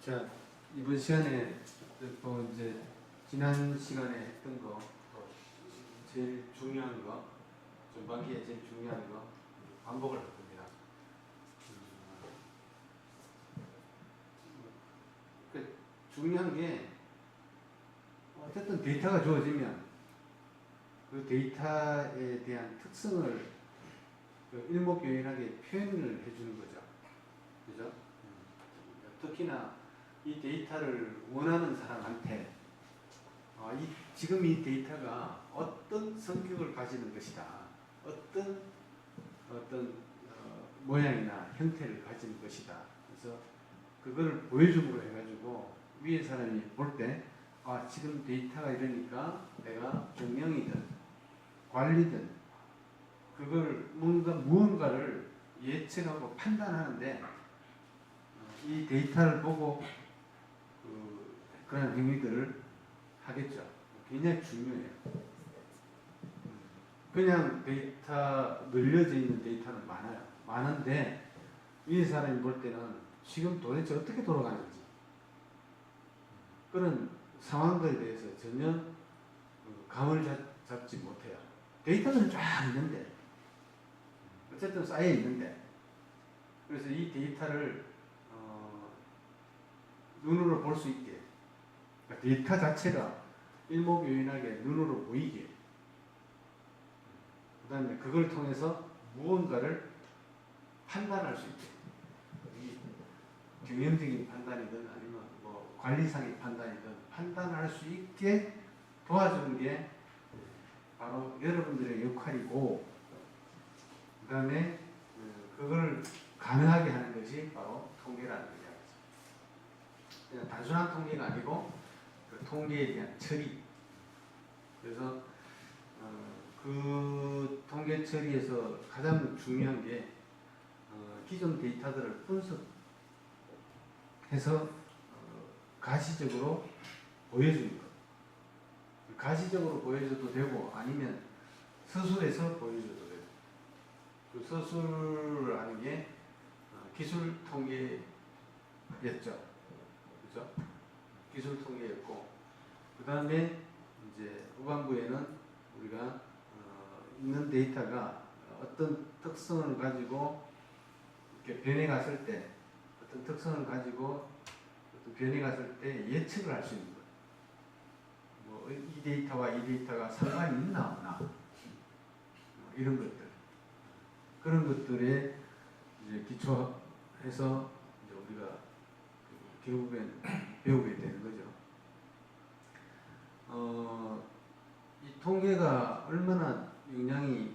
자, 이번 시간에 또 이제 지난 시간에 했던 거 제일 중요한 거, 전반기에 제일 중요한 거 반복을 할 겁니다. 그 중요한 게 어쨌든 데이터가 주어지면 그 데이터에 대한 특성을 일목요연하게 표현을 해주는 거죠. 그죠? 특히나 이 데이터를 원하는 사람한테 지금 이 데이터가 어떤 성격을 가지는 것이다. 어떤 모양이나 형태를 가지는 것이다. 그래서 그걸 보여줌으로 해가지고 위에 사람이 볼 때 지금 데이터가 이러니까 내가 경영이든 관리든 그걸 무언가를 예측하고 판단하는데 이 데이터를 보고 그런 행위들을 하겠죠. 굉장히 중요해요. 그냥 데이터 늘려져 있는 데이터는 많아요. 많은데 위 사람이 볼 때는 지금 도대체 어떻게 돌아가는지 그런 상황들에 대해서 전혀 감을 잡지 못해요. 데이터는 쫙 있는데 어쨌든 쌓여 있는데 그래서 이 데이터를 눈으로 볼 수 있게 그러니까 데이터 자체가 일목요연하게 눈으로 보이게 그 다음에 그걸 통해서 무언가를 판단할 수 있게 경영적인 판단이든 아니면 뭐 관리상의 판단이든 판단할 수 있게 도와주는 게 바로 여러분들의 역할이고 그 다음에 그걸 가능하게 하는 것이 바로 통계라는 거죠. 그냥 단순한 통계가 아니고 그 통계에 대한 처리. 그래서 그 통계 처리에서 가장 중요한 게 기존 데이터들을 분석해서 가시적으로 보여주는 것. 가시적으로 보여줘도 되고 아니면 서술해서 보여줘도 되고. 그 서술을 하는 게 기술 통계였죠. 그죠? 기술 통계였고, 그 다음에 이제 후반부에는 우리가 있는 데이터가 어떤 특성을 가지고 이렇게 변해갔을 때, 어떤 특성을 가지고 어떤 변해갔을 때 예측을 할 수 있는 거예요. 뭐 이 데이터와 이 데이터가 상관이 있나 없나 이런 것들. 그런 것들에 이제 기초해서 이제 우리가 결국엔 배우게 되는 거죠. 이 통계가 얼마나 영향이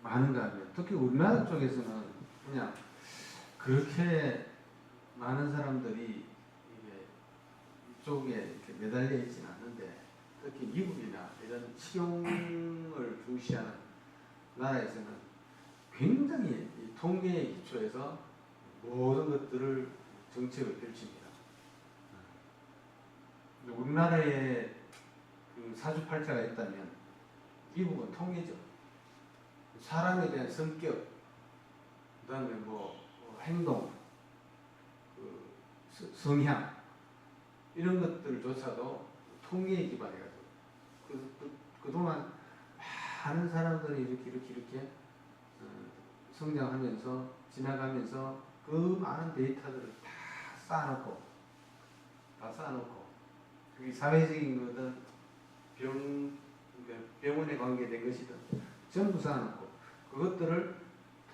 많은가 하면 특히 우리나라 쪽에서는 그냥 그렇게 많은 사람들이 이쪽에 이렇게 매달려 있지는 않는데 특히 미국이나 이런 실용을 중시하는 나라에서는 굉장히 이 통계에 기초해서 모든 것들을 정책을 펼칩니다. 우리나라에 그 사주팔자가 있다면 미국은 통계죠. 사람에 대한 성격, 그 다음에 뭐 행동, 그 성향 이런 것들조차도 통계에 기반해가지고 그동안 많은 사람들이 이렇게 성장하면서 지나가면서 그 많은 데이터들을 다 쌓아놓고 그게 사회적인 거든 병원에 관계된 것이든 전부 쌓아놓고 그것들을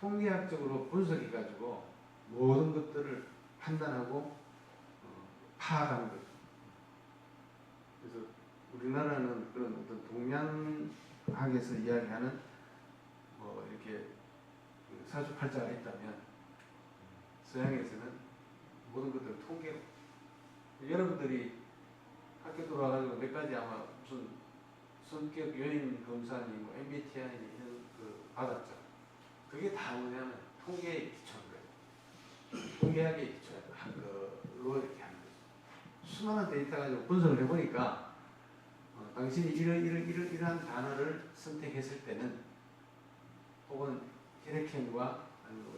통계학적으로 분석해가지고 모든 것들을 판단하고 파악하는 거죠. 그래서 우리나라는 그런 어떤 동양학에서 이야기하는 뭐 이렇게 사주팔자가 있다면 서양에서는 모든 것들을 통계로 여러분들이 학교 들어와가지고 몇 가지 아마 무슨 성격 요인 검사니 뭐 MBTI 이런 그 받았죠. 그게 다 뭐냐면 통계에 기초한 거예요. 통계학에 기초한 걸로 이렇게 하는 거죠. 수많은 데이터 가지고 분석을 해보니까 당신이 이러한 단어를 선택했을 때는 혹은 혈액형과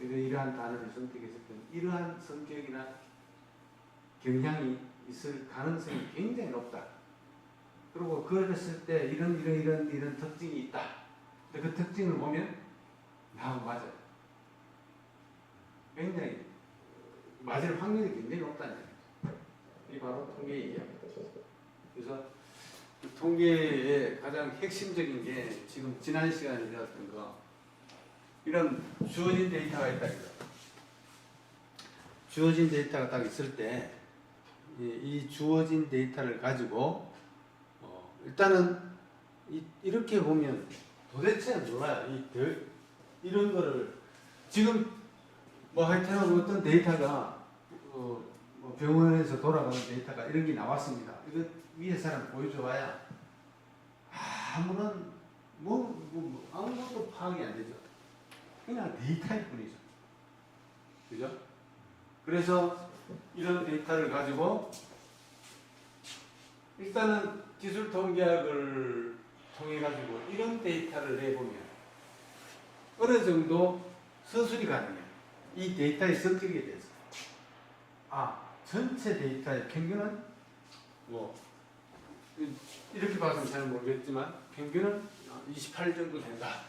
이러한 단어를 선택했을 때는 이러한 성격이나 경향이 있을 가능성이 굉장히 높다. 그리고 그랬을 때 이런 특징이 있다. 근데 그 특징을 보면 맞아. 굉장히 맞을 확률이 굉장히 높다는 얘기죠. 이게 바로 통계의 이야기입니다. 그래서 그 통계의 가장 핵심적인 게 지금 지난 시간에 배웠던 거, 이런 주어진 데이터가 있다. 주어진 데이터가 딱 있을 때 이 주어진 데이터를 가지고 일단은 이렇게 보면 도대체 몰라요. 이런 거를 지금 뭐 하여튼 어떤 데이터가 뭐 병원에서 돌아가는 데이터가 이런 게 나왔습니다. 이거 위에 사람 보여줘봐야 아무런 아무것도 파악이 안 되죠. 그냥 데이터일 뿐이죠. 그죠? 그래서 이런 데이터를 가지고 일단은 기술 통계학을 통해 가지고 이런 데이터를 내보면 어느 정도 서술이 가능해요. 이 데이터의 성격에 대해서. 전체 데이터의 평균은 뭐 이렇게 봐서는 잘 모르겠지만 평균은 28 정도 된다.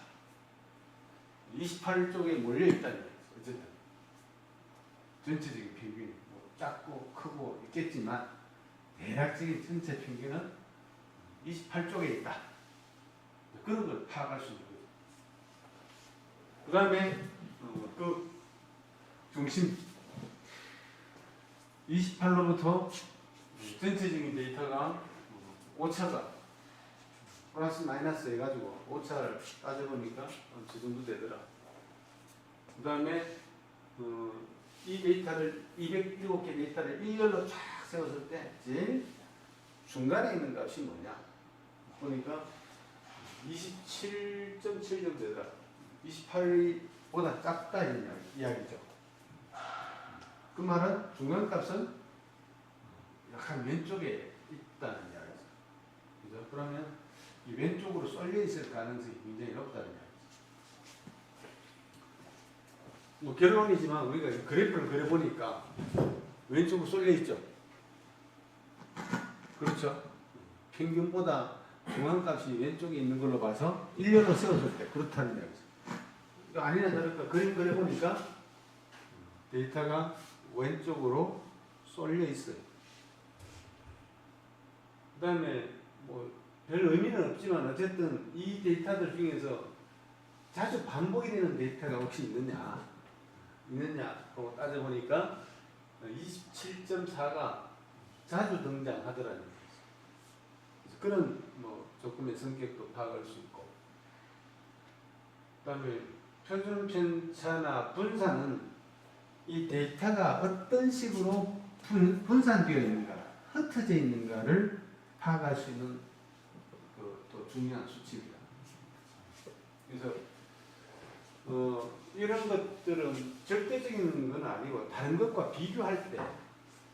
28 쪽에 몰려 있다는 거예요. 어쨌든 전체적인 평균이 뭐 작고 크고 있겠지만 대략적인 전체 평균은 28쪽에 있다. 그런 걸 파악할 수 있는 거죠. 그 다음에 그 중심 28로부터 전체적인 데이터가 오차가 플러스 마이너스 해가지고 오차를 따져보니까 저 정도 되더라. 그 다음에 이 데이터를 207개 데이터를 일렬로 쫙 세웠을 때 제일 중간에 있는 값이 뭐냐 보니까 27.7 정도 되더라. 28보다 작다 이야기죠. 그 말은 중간 값은 약간 왼쪽에 있다는 이야기죠. 그죠? 그러면 이 왼쪽으로 쏠려 있을 가능성이 굉장히 높다는 이야기죠. 뭐 결론이지만 우리가 그래프를 그려보니까 왼쪽으로 쏠려 있죠. 그렇죠. 평균보다 중앙값이 왼쪽에 있는 걸로 봐서 일렬로 세웠을 때 그렇다는 이야기죠. 아니나 다를까 그림 그려보니까 데이터가 왼쪽으로 쏠려 있어요. 그 다음에 뭐 별 의미는 없지만 어쨌든 이 데이터들 중에서 자주 반복이 되는 데이터가 혹시 있느냐 하고 따져보니까 27.4가 자주 등장하더라는 거죠. 그런 뭐 조금의 성격도 파악할 수 있고, 그 다음에 표준 편차나 분산은 이 데이터가 어떤 식으로 분산되어 있는가, 흩어져 있는가를 파악할 수 있는 또 중요한 수치입니다. 그래서 이런 것들은 절대적인 건 아니고 다른 것과 비교할 때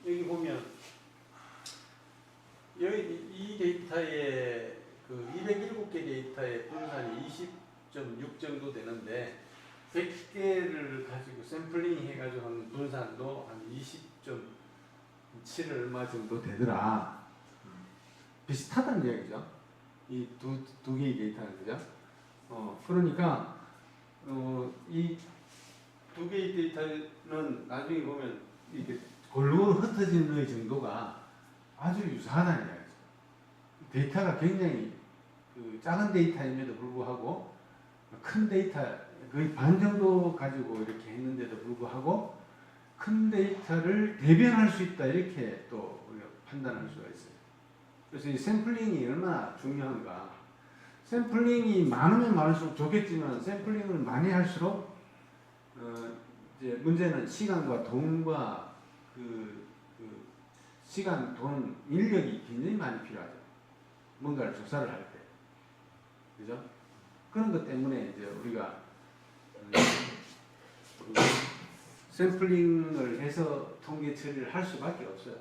여기 보면 여기 이 데이터의 그 207개 데이터의 분산이 20.6 정도 되는데 100개를 가지고 샘플링 해가지고 하는 분산도 한 20.7 얼마 정도 되더라. 비슷하다는 이야기죠. 이 두 개의 데이터는 그죠? 그러니까 이 두 개의 데이터는 나중에 보면 이게 골고루 흩어지는 정도가 아주 유사하다는 이야기죠. 데이터가 굉장히 작은 데이터임에도 불구하고 큰 데이터 거의 반 정도 가지고 이렇게 했는데도 불구하고 큰 데이터를 대변할 수 있다 이렇게 또 우리가 판단할 수가 있어요. 그래서 이 샘플링이 얼마나 중요한가. 샘플링이 많으면 많을수록 좋겠지만 샘플링을 많이 할수록 이제 문제는 시간과 돈과 시간, 돈, 인력이 굉장히 많이 필요하죠. 뭔가를 조사를 할 때. 그죠? 그런 것 때문에 이제 우리가 샘플링을 해서 통계 처리를 할 수밖에 없어요.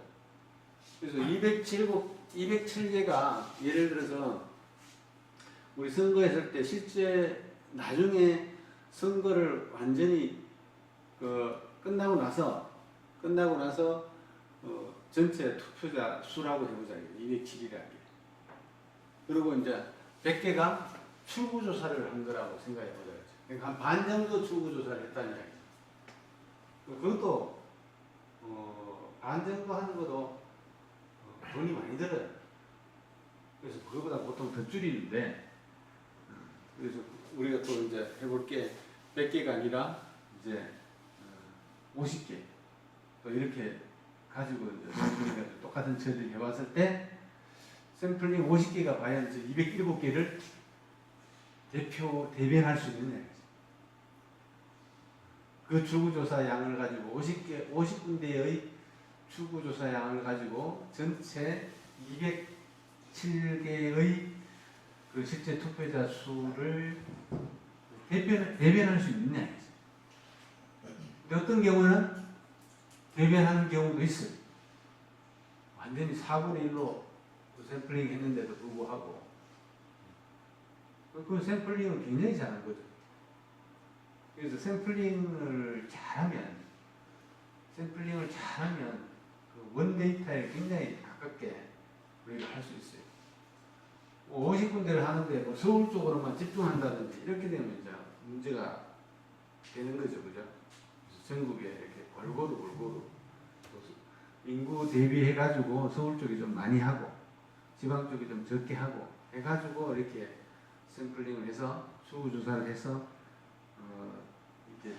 그래서 207개가 예를 들어서 우리 선거했을 때 실제 나중에 선거를 완전히 끝나고 나서 전체 투표자 수라고 해보자. 207이라는 게. 그리고 이제 100개가 출구조사를 한 거라고 생각해보자. 그러니까 한 반 정도 출구조사를 했다는 이야기죠. 그것도 반 정도 하는 것도 돈이 많이 들어요. 그래서 그거보다 보통 더 줄이는데, 그래서 우리가 또 이제 해볼 게 100개가 아니라 이제 50개 또 이렇게 가지고 이제 샘플링을 똑같은 처리를 해봤을 때 샘플링 50개가 과연 207개를 대변할 수 있느냐. 그 출구조사 양을 가지고 50군데의 출구조사 양을 가지고 전체 207개의 그 실제 투표자 수를 대변할 수 있느냐. 근데 어떤 경우는 대변하는 경우도 있어요. 완전히 4분의 1로 샘플링 했는데도 불구하고 그 샘플링은 굉장히 잘한 거죠. 그래서 샘플링을 잘하면 그 원데이터에 굉장히 가깝게 우리가 할 수 있어요. 50군데를 하는데 뭐 서울 쪽으로만 집중한다든지 이렇게 되면 이제 문제가 되는 거죠. 그죠? 전국에 이렇게 골고루 인구 대비해가지고 서울 쪽이 좀 많이 하고 지방 쪽이 좀 적게 하고 해가지고 이렇게 샘플링을 해서 출구조사를 해서 이렇게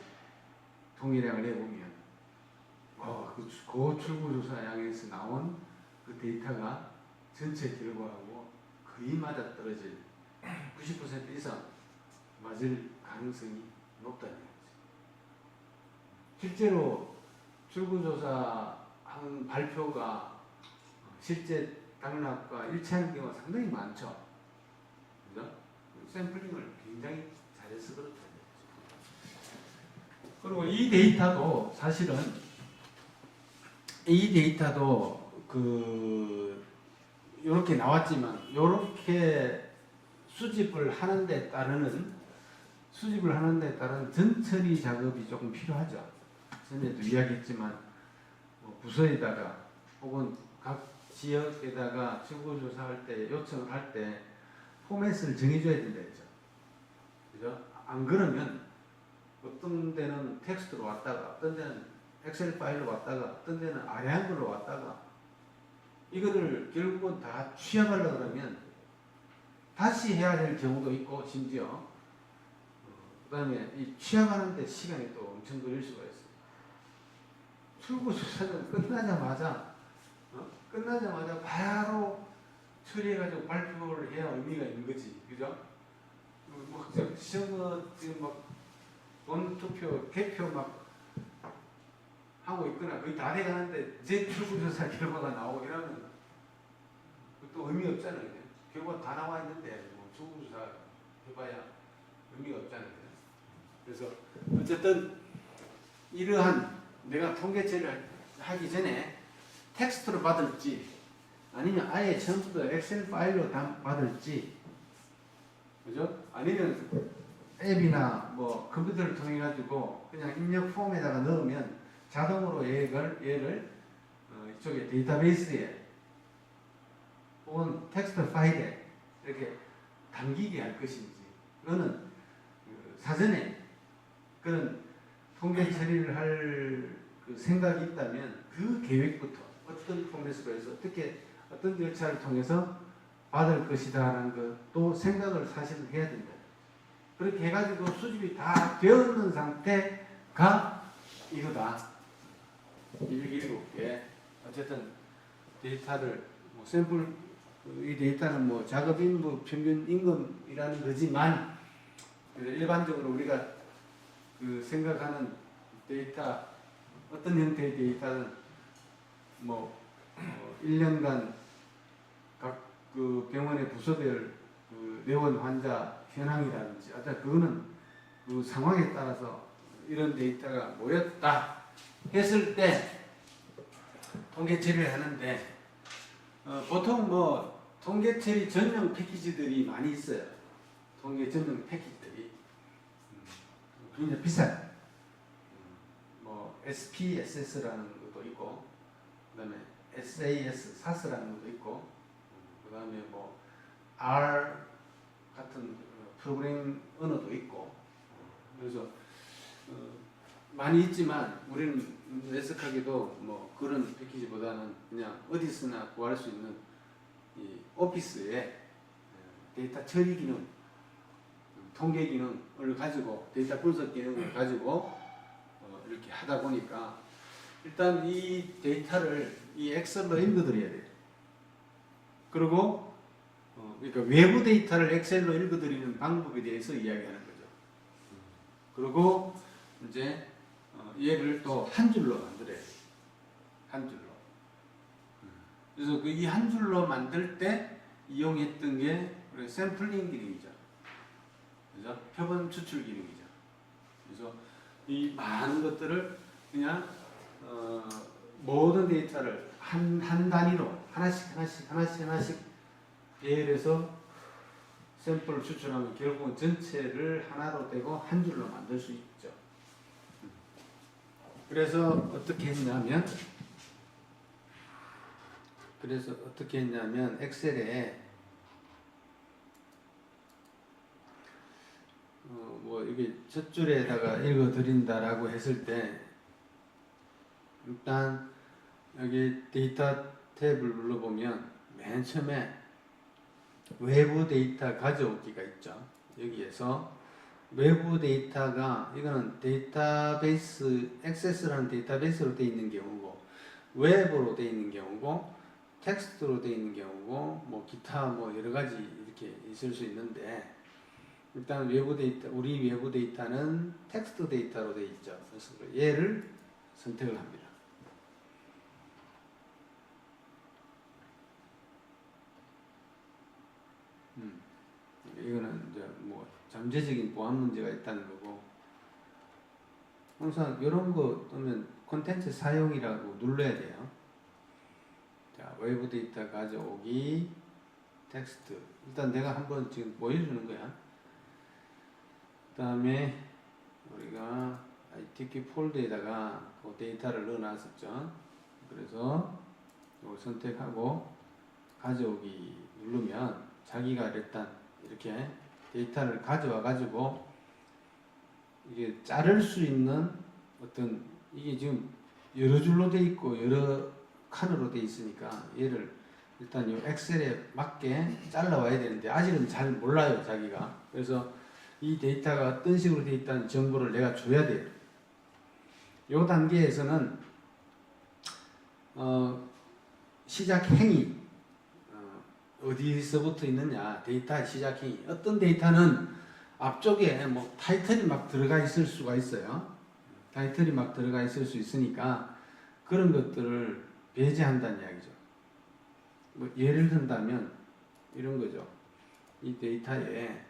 통일량을 내보면 그 출구조사 양에서 나온 그 데이터가 전체 결과하고 거의 맞아떨어질 90% 이상 맞을 가능성이 높다는 거죠. 실제로 출구조사 한 발표가 실제 당락과 일치하는 경우가 상당히 많죠. 그죠? 샘플링을 굉장히 잘해서 그렇다. 그리고 이 데이터도 사실은 이렇게 나왔지만 이렇게 수집을 하는 데 따른 전처리 작업이 조금 필요하죠. 전에도 이야기했지만 부서에다가 혹은 각 지역에다가 출구조사할 때 요청을 할 때 포맷을 정해줘야 된다 했죠. 그죠? 안 그러면 어떤 데는 텍스트로 왔다가 어떤 데는 엑셀 파일로 왔다가 어떤 데는 아래한글로 왔다가 이거를 결국은 다 취합하려고 그러면 다시 해야 될 경우도 있고 심지어 그 다음에 이 취합하는데 시간이 또 엄청 걸릴 수가 있어요. 출구조사는 끝나자마자 바로 처리해가지고 발표를 해야 의미가 있는 거지. 그죠? 지금 본 투표, 개표 하고 있거나 거의 다 돼가는데 제 출구조사 결과가 나오고 이러면 또 의미 없잖아요. 결과 다 나와 있는데 출구조사 해봐야 의미가 없잖아요. 그래서 어쨌든 이러한 내가 통계 처리를 하기 전에 텍스트로 받을지 아니면 아예 전부 다 엑셀 파일로 받을지, 그죠? 아니면 앱이나 컴퓨터를 통해 가지고 그냥 입력 폼에다가 넣으면 자동으로 얘를 이쪽에 데이터베이스에 혹은 텍스트 파일에 이렇게 담기게 할 것인지, 그거는 사전에 그런 통계 처리를 할 그 생각이 있다면 그 계획부터 어떤 포맷으로 해서 어떤 절차를 통해서 받을 것이다라는 것도 생각을 사실은 해야 된다. 그렇게 해가지고 수집이 다 되었는 상태가 이거다. 207개. 어쨌든 데이터를 샘플, 이 데이터는 작업인부 평균 임금이라는 거지만 일반적으로 우리가 생각하는 데이터, 어떤 형태의 데이터는 1년간 각 그 병원의 부서별 내원 환자 현황이라든지, 어떤 그거는 그 상황에 따라서 이런 데이터가 모였다 했을 때 통계 처리를 하는데, 보통 통계 처리 전용 패키지들이 많이 있어요. 통계 전용 패키지들이 굉장히 비싸요. SPSS라는 것도 있고, 그 다음에 SAS, 사스라는 것도 있고, 그 다음에 뭐 R 같은 프로그래밍 언어도 있고, 그래서 많이 있지만 우리는 애석하게도 뭐 그런 패키지보다는 그냥 어디서나 구할 수 있는 이 오피스의 데이터 처리 기능, 통계 기능을 가지고 데이터 분석 기능을 가지고 이렇게 하다 보니까 일단 이 데이터를 이 엑셀로 읽어드려야 돼요. 그리고 그러니까 외부 데이터를 엑셀로 읽어드리는 방법에 대해서 이야기하는 거죠. 그리고 이제 얘를 또 한 줄로 만들어야 돼요. 한 줄로. 그래서 그 이 한 줄로 만들 때 이용했던 게 우리 샘플링 기능이죠. 그죠? 표본 추출 기능이죠. 그래서 이 많은 것들을 그냥 모든 데이터를 한 단위로 하나씩 배열해서 샘플을 추출하면 결국은 전체를 하나로 되고 한 줄로 만들 수 있죠. 그래서 어떻게 했냐면 엑셀에 뭐 이게 첫 줄에다가 읽어 드린다라고 했을 때 일단 여기 데이터 탭을 눌러보면 맨 처음에 외부 데이터 가져오기가 있죠. 여기에서 외부 데이터가 이거는 데이터베이스 액세스라는 데이터베이스로 되어 있는 경우고 웹으로 되어 있는 경우고 텍스트로 되어 있는 경우고 뭐 기타 뭐 여러 가지 이렇게 있을 수 있는데 일단 외부 데이터 우리 외부 데이터는 텍스트 데이터로 되어 있죠. 그래서 얘를 선택을 합니다. 이거는 이제 뭐 잠재적인 보안 문제가 있다는 거고 항상 이런 거 뜨면 콘텐츠 사용이라고 눌러야 돼요. 자, 외부 데이터 가져오기 텍스트 일단 내가 한번 지금 보여주는 거야. 그 다음에 우리가 ITQ 폴더에다가 그 데이터를 넣어놨었죠. 그래서 이걸 선택하고 가져오기 누르면 자기가 일단 이렇게 데이터를 가져와 가지고 이게 자를 수 있는 어떤 이게 지금 여러 줄로 돼 있고 여러 칸으로 돼 있으니까 얘를 일단 이 엑셀에 맞게 잘라와야 되는데 아직은 잘 몰라요 자기가. 그래서 이 데이터가 어떤 식으로 돼 있다는 정보를 내가 줘야 돼요. 이 단계에서는 시작 행위 어디서부터 있느냐 데이터 시작 행위 어떤 데이터는 앞쪽에 뭐 타이틀이 막 들어가 있을 수가 있어요. 타이틀이 막 들어가 있을 수 있으니까 그런 것들을 배제한다는 이야기죠. 뭐 예를 든다면 이런 거죠. 이 데이터에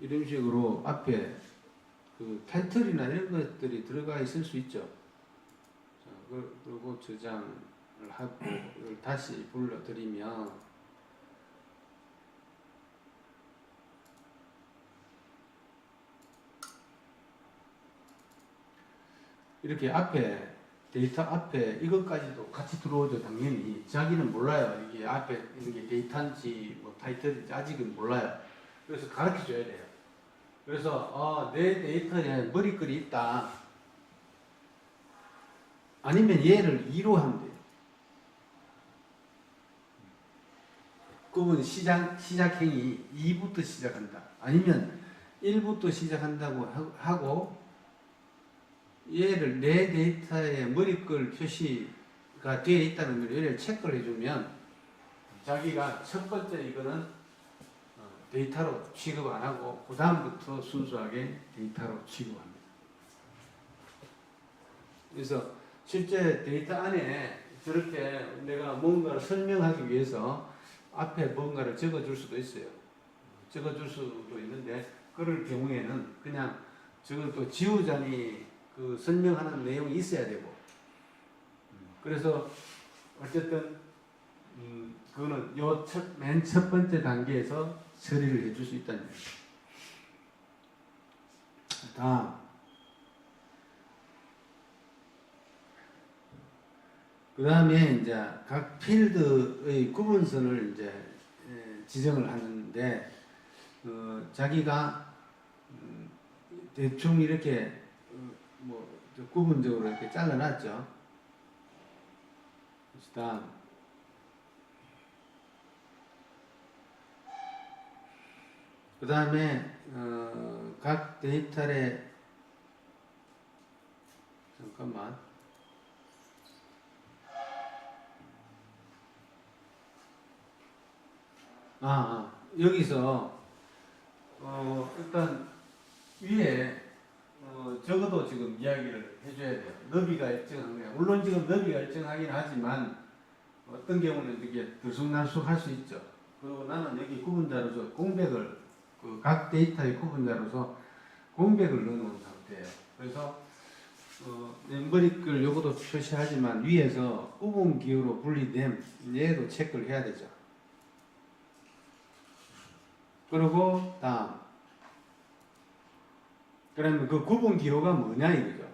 이런 식으로 앞에 그 타이틀이나 이런 것들이 들어가 있을 수 있죠. 자, 그리고 저장을 하고 이걸 다시 불러드리면 이렇게 앞에 데이터 앞에 이것까지도 같이 들어오죠. 당연히 자기는 몰라요. 이게 앞에 있는 게 데이터인지 뭐 타이틀인지 아직은 몰라요. 그래서 가르쳐 줘야 돼요. 그래서 내 데이터에 머리글이 있다. 아니면 얘를 2로 하면 돼요. 그러면 시작행위 2부터 시작한다. 아니면 1부터 시작한다고 하고 얘를 내 데이터에 머리글 표시가 되어 있다는 걸 얘를 체크를 해주면 자기가 첫 번째 이거는 데이터로 취급 안 하고 그 다음부터 순수하게 데이터로 취급합니다. 그래서 실제 데이터 안에 저렇게 내가 뭔가를 설명하기 위해서 앞에 뭔가를 적어줄 수도 있어요. 적어줄 수도 있는데 그럴 경우에는 그냥 저걸 또 지우자니 그 설명하는 내용이 있어야 되고 그래서 어쨌든 그거는 맨 첫 번째 단계에서 처리를 해줄 수 있다는 얘기죠. 다음 그 다음에 이제 각 필드의 구분선을 이제 지정을 하는데 자기가 대충 이렇게 뭐 구분적으로 이렇게 잘라놨죠. 다음 그 다음에 각 데이터의 잠깐만 여기서 일단 위에 적어도 지금 이야기를 해줘야 돼요. 너비가 일정한 거야. 물론 지금 너비가 일정하긴 하지만 어떤 경우는 이렇게 들쑥날쑥 할 수 있죠. 그리고 나는 여기 구분자로서 공백을 각 데이터의 구분자로서 공백을 넣어놓은 상태예요. 그래서 멤버릭을 요것도 표시하지만 위에서 구분 기호로 분리됨 얘도 체크를 해야 되죠. 그리고 다음 그러면 그 구분 기호가 뭐냐 이거죠.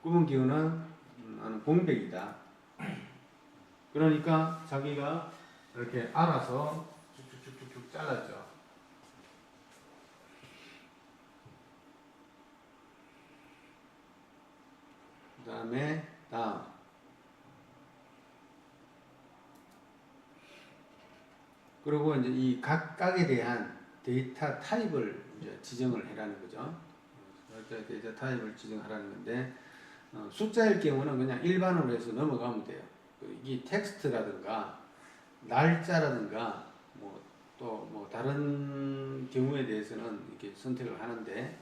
구분 기호는 나는 공백이다. 그러니까 자기가 이렇게 알아서 쭉쭉쭉쭉 잘랐죠. 그 다음에 다음 그리고 이제 이 각각에 대한 데이터 타입을 이제 지정을 해라는 거죠. 데이터 타입을 지정하라는 건데 숫자일 경우는 그냥 일반으로 해서 넘어가면 돼요. 이 텍스트라든가 날짜라든가 또 뭐 다른 경우에 대해서는 이렇게 선택을 하는데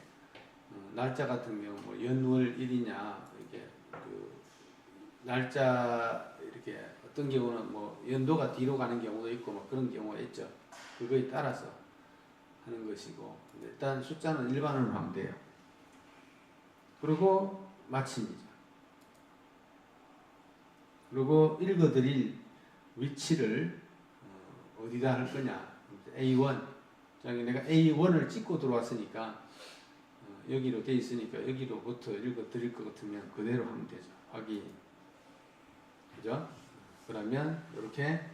날짜 같은 경우 뭐 연월일이냐 이렇게 그 날짜 이렇게 어떤 경우는 뭐 연도가 뒤로 가는 경우도 있고 뭐 그런 경우가 있죠. 그거에 따라서 하는 것이고 일단 숫자는 일반으로 하면 돼요. 그리고 마침이죠. 그리고 읽어드릴 위치를 어디다 할 거냐. A1. 내가 A1을 찍고 들어왔으니까 여기로 돼 있으니까 여기로부터 읽어드릴 것 같으면 그대로 하면 되죠. 확인. 그죠? 그러면 이렇게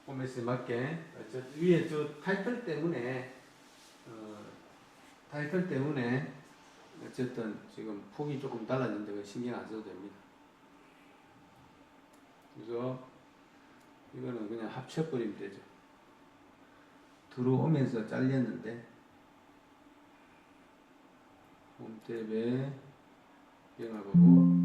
포맷에 맞게 위에 저 타이틀 때문에 어쨌든 지금 폭이 조금 달라졌는데 신경 안 써도 됩니다. 그래서 이거는 그냥 합쳐버리면 되죠. 들어오면서 잘렸는데 홈탭에 영화보고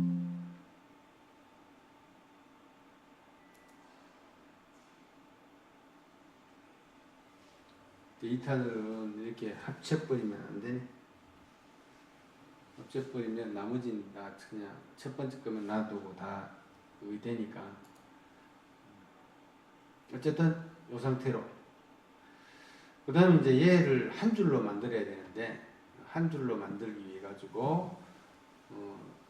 데이터들은 이렇게 합쳐버리면 안 되네. 합쳐버리면 나머지는 다 그냥 첫 번째 거면 놔두고 다 그게 되니까 어쨌든 이 상태로 그 다음에 이제 얘를 한 줄로 만들어야 되는데 한 줄로 만들기 위해 가지고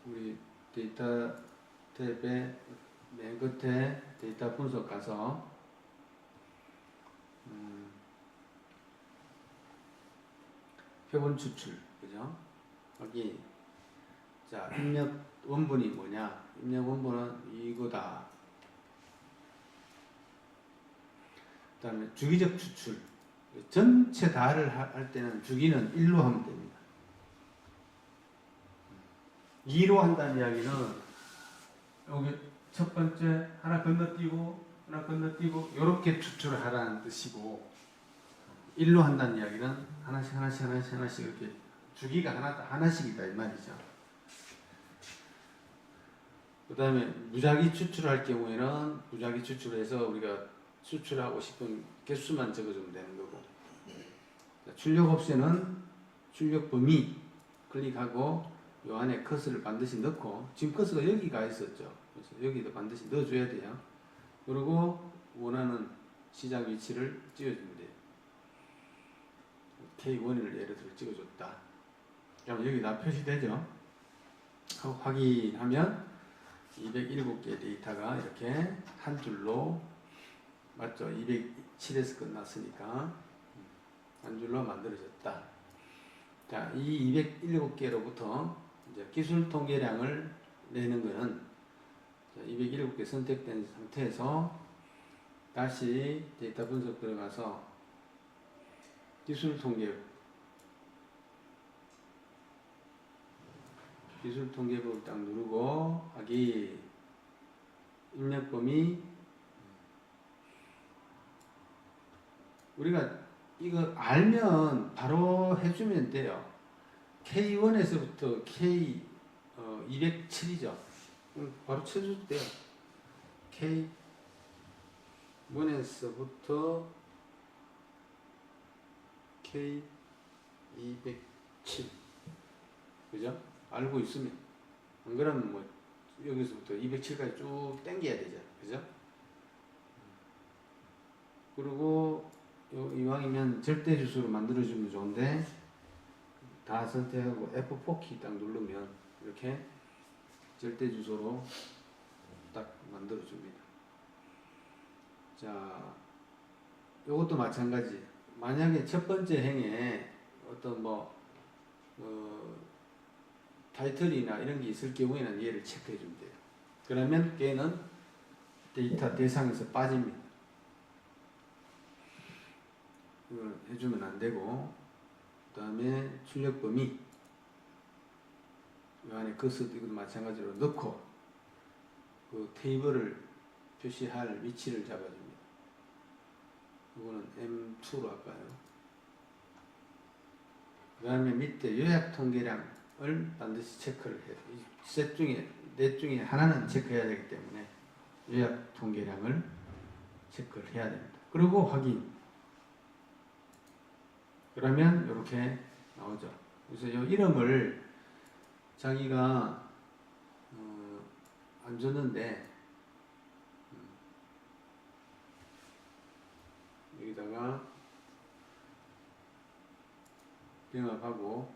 우리 데이터 탭에 맨 끝에 데이터 분석 가서 표본 추출 그죠? 여기 자 입력 원본이 뭐냐? 입력 원본은 이거다. 그 다음에 주기적 추출 전체 다를 할 때는 주기는 1로 하면 됩니다. 2로 한다는 이야기는 여기 첫 번째 하나 건너뛰고 하나 건너뛰고 이렇게 추출을 하라는 뜻이고 1로 한다는 이야기는 하나씩 이렇게 주기가 하나씩이다 이 말이죠. 그 다음에 무작위 추출할 경우에는 무작위 추출해서 우리가 추출하고 싶은 개수만 적어주면 되는 거고, 출력 옵션은 출력 범위 클릭하고 요 안에 커서를 반드시 넣고, 지금 커서가 여기가 있었죠. 그래서 여기도 반드시 넣어줘야 돼요. 그리고 원하는 시작 위치를 찍어주면 돼요. K1을 예를 들어 찍어줬다. 그럼 여기 다 표시되죠. 확인하면 207개 데이터가 이렇게 한 줄로, 맞죠? 207에서 끝났으니까 한 줄로 만들어졌다. 자, 이 207개로부터 이제 기술 통계량을 내는 것은 207개 선택된 상태에서 다시 데이터 분석 들어가서 기술 통계법을 딱 누르고 하기, 입력 범위, 우리가 이거 알면 바로 해주면 돼요. K1에서부터 K207이죠. 바로 쳐줘도 돼요. K1에서부터 K207, 그죠? 알고 있으면. 안 그러면 뭐 여기서부터 207까지 쭉 당겨야 되죠. 그죠? 그리고 이왕이면 절대 주소로 만들어주면 좋은데, 다 선택하고 F4키 딱 누르면 이렇게 절대 주소로 딱 만들어줍니다. 자, 요것도 마찬가지. 만약에 첫 번째 행에 어떤 타이틀이나 이런 게 있을 경우에는 얘를 체크해 주면 돼요. 그러면 걔는 데이터 대상에서 빠집니다. 이걸 해주면 안 되고, 그 다음에 출력 범위, 이 안에 커서도 이것도 마찬가지로 넣고, 그 테이블을 표시할 위치를 잡아줍니다. 이거는 M2로 할까요? 그 다음에 밑에 요약 통계량을 반드시 체크를 해요. 이 셋 중에, 넷 중에 하나는 체크해야 되기 때문에 요약 통계량을 체크를 해야 됩니다. 그리고 확인. 그러면 이렇게 나오죠. 그래서 이 이름을 자기가 안 줬는데, 여기다가 병합하고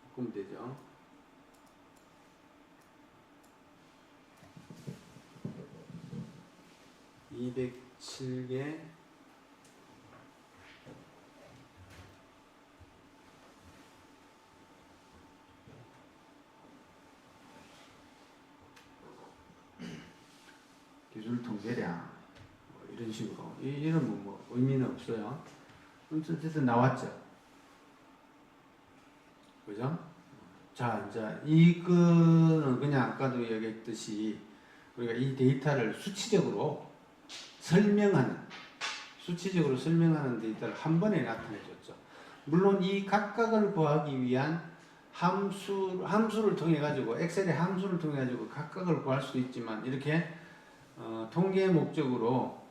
바꾸면 되죠. (207개) 기술 통계량, 뭐 이런 식으로. 이런 뭐 의미는 없어요. 어쨌든 나왔죠. 그죠? 자, 이제 이거는 그냥 아까도 얘기했듯이 우리가 이 데이터를 수치적으로 설명하는 데이터를 한 번에 나타내 줬죠. 물론 이 각각을 구하기 위한 함수를 통해 가지고, 엑셀의 함수를 통해 가지고 각각을 구할 수 있지만, 이렇게 통계 목적으로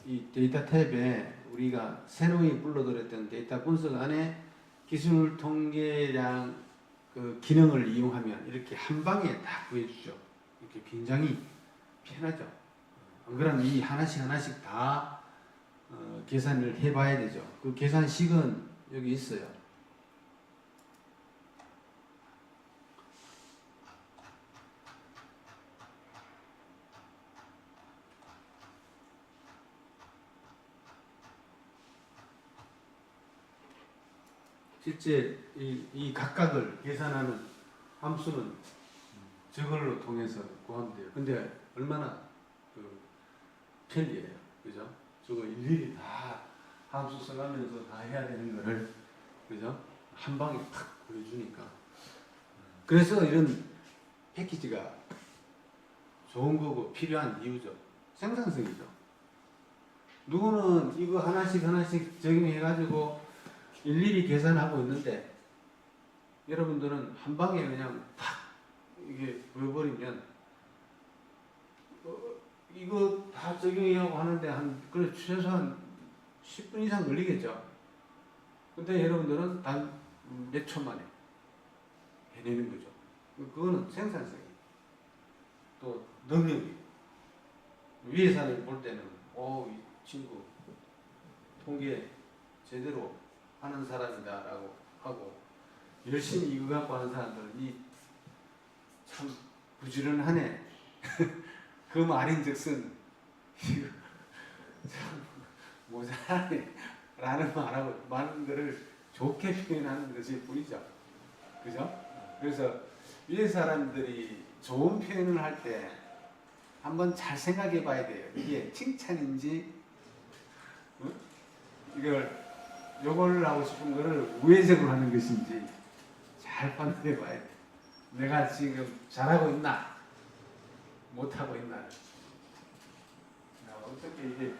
이 데이터 탭에 우리가 새로이 불러들였던 데이터 분석 안에 기술 통계량 그 기능을 이용하면 이렇게 한 방에 다 구해주죠. 이렇게 굉장히 편하죠. 안 그러면 이 하나씩 다 계산을 해봐야 되죠. 그 계산식은 여기 있어요. 실제 이 각각을 계산하는 함수는 저걸로 통해서 구하면 돼요. 근데 얼마나 편리해요. 그죠? 저거 일일이 다 함수 써가면서 다 해야 되는 거를, 그죠? 한 방에 탁 보여주니까. 그래서 이런 패키지가 좋은 거고 필요한 이유죠. 생산성이죠. 누구는 이거 하나씩 적용해가지고 일일이 계산하고 있는데, 여러분들은 한 방에 그냥 탁 이게 보여버리면 이거 다 적용하고 하는데 그래 최소한 10분 이상 걸리겠죠. 근데 여러분들은 단 몇 초 만에 해내는 거죠. 그거는 생산성이 또 능력이 위에 사람이 볼 때는 이 친구 통계 제대로 하는 사람이다라고 하고 열심히 이거 갖고 하는 사람들은 이 참 부지런하네 그 말인즉슨 이거 참 모자라네 라는 말하고 많은 거를 좋게 표현하는 것일 뿐이죠. 그죠? 그래서 위에 사람들이 좋은 표현을 할 때 한번 잘 생각해 봐야 돼요. 이게 칭찬인지 요걸 하고 싶은 거를 우회적으로 하는 것인지 잘 판단해 봐야 돼. 내가 지금 잘하고 있나? 못하고 있나? 어떻게 이게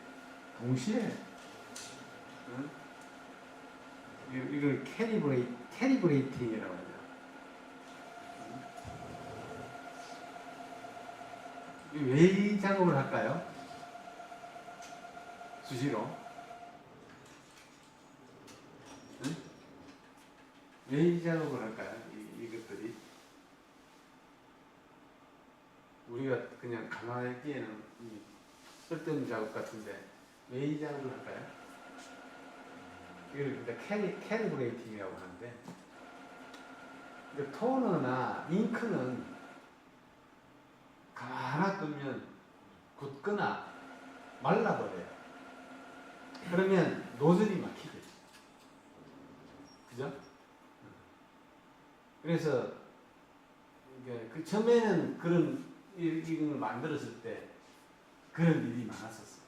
동시에 이걸 캐리브레이팅이라고 하죠. 웨이 작업을 할까요? 수시로. 웨이 작업을 할까요? 이것들이. 우리가 그냥 가만히 있기에는 쓸데없는 작업 같은데, 웨이 작업을 할까요? 이걸 캐리브레이팅이라고 하는데, 토너나 잉크는 가만히 두면 굳거나 말라버려요. 그러면 노즐이 막히죠. 그죠? 그래서 그 처음에는 그런 이걸 만들었을 때 그런 일이 많았었어.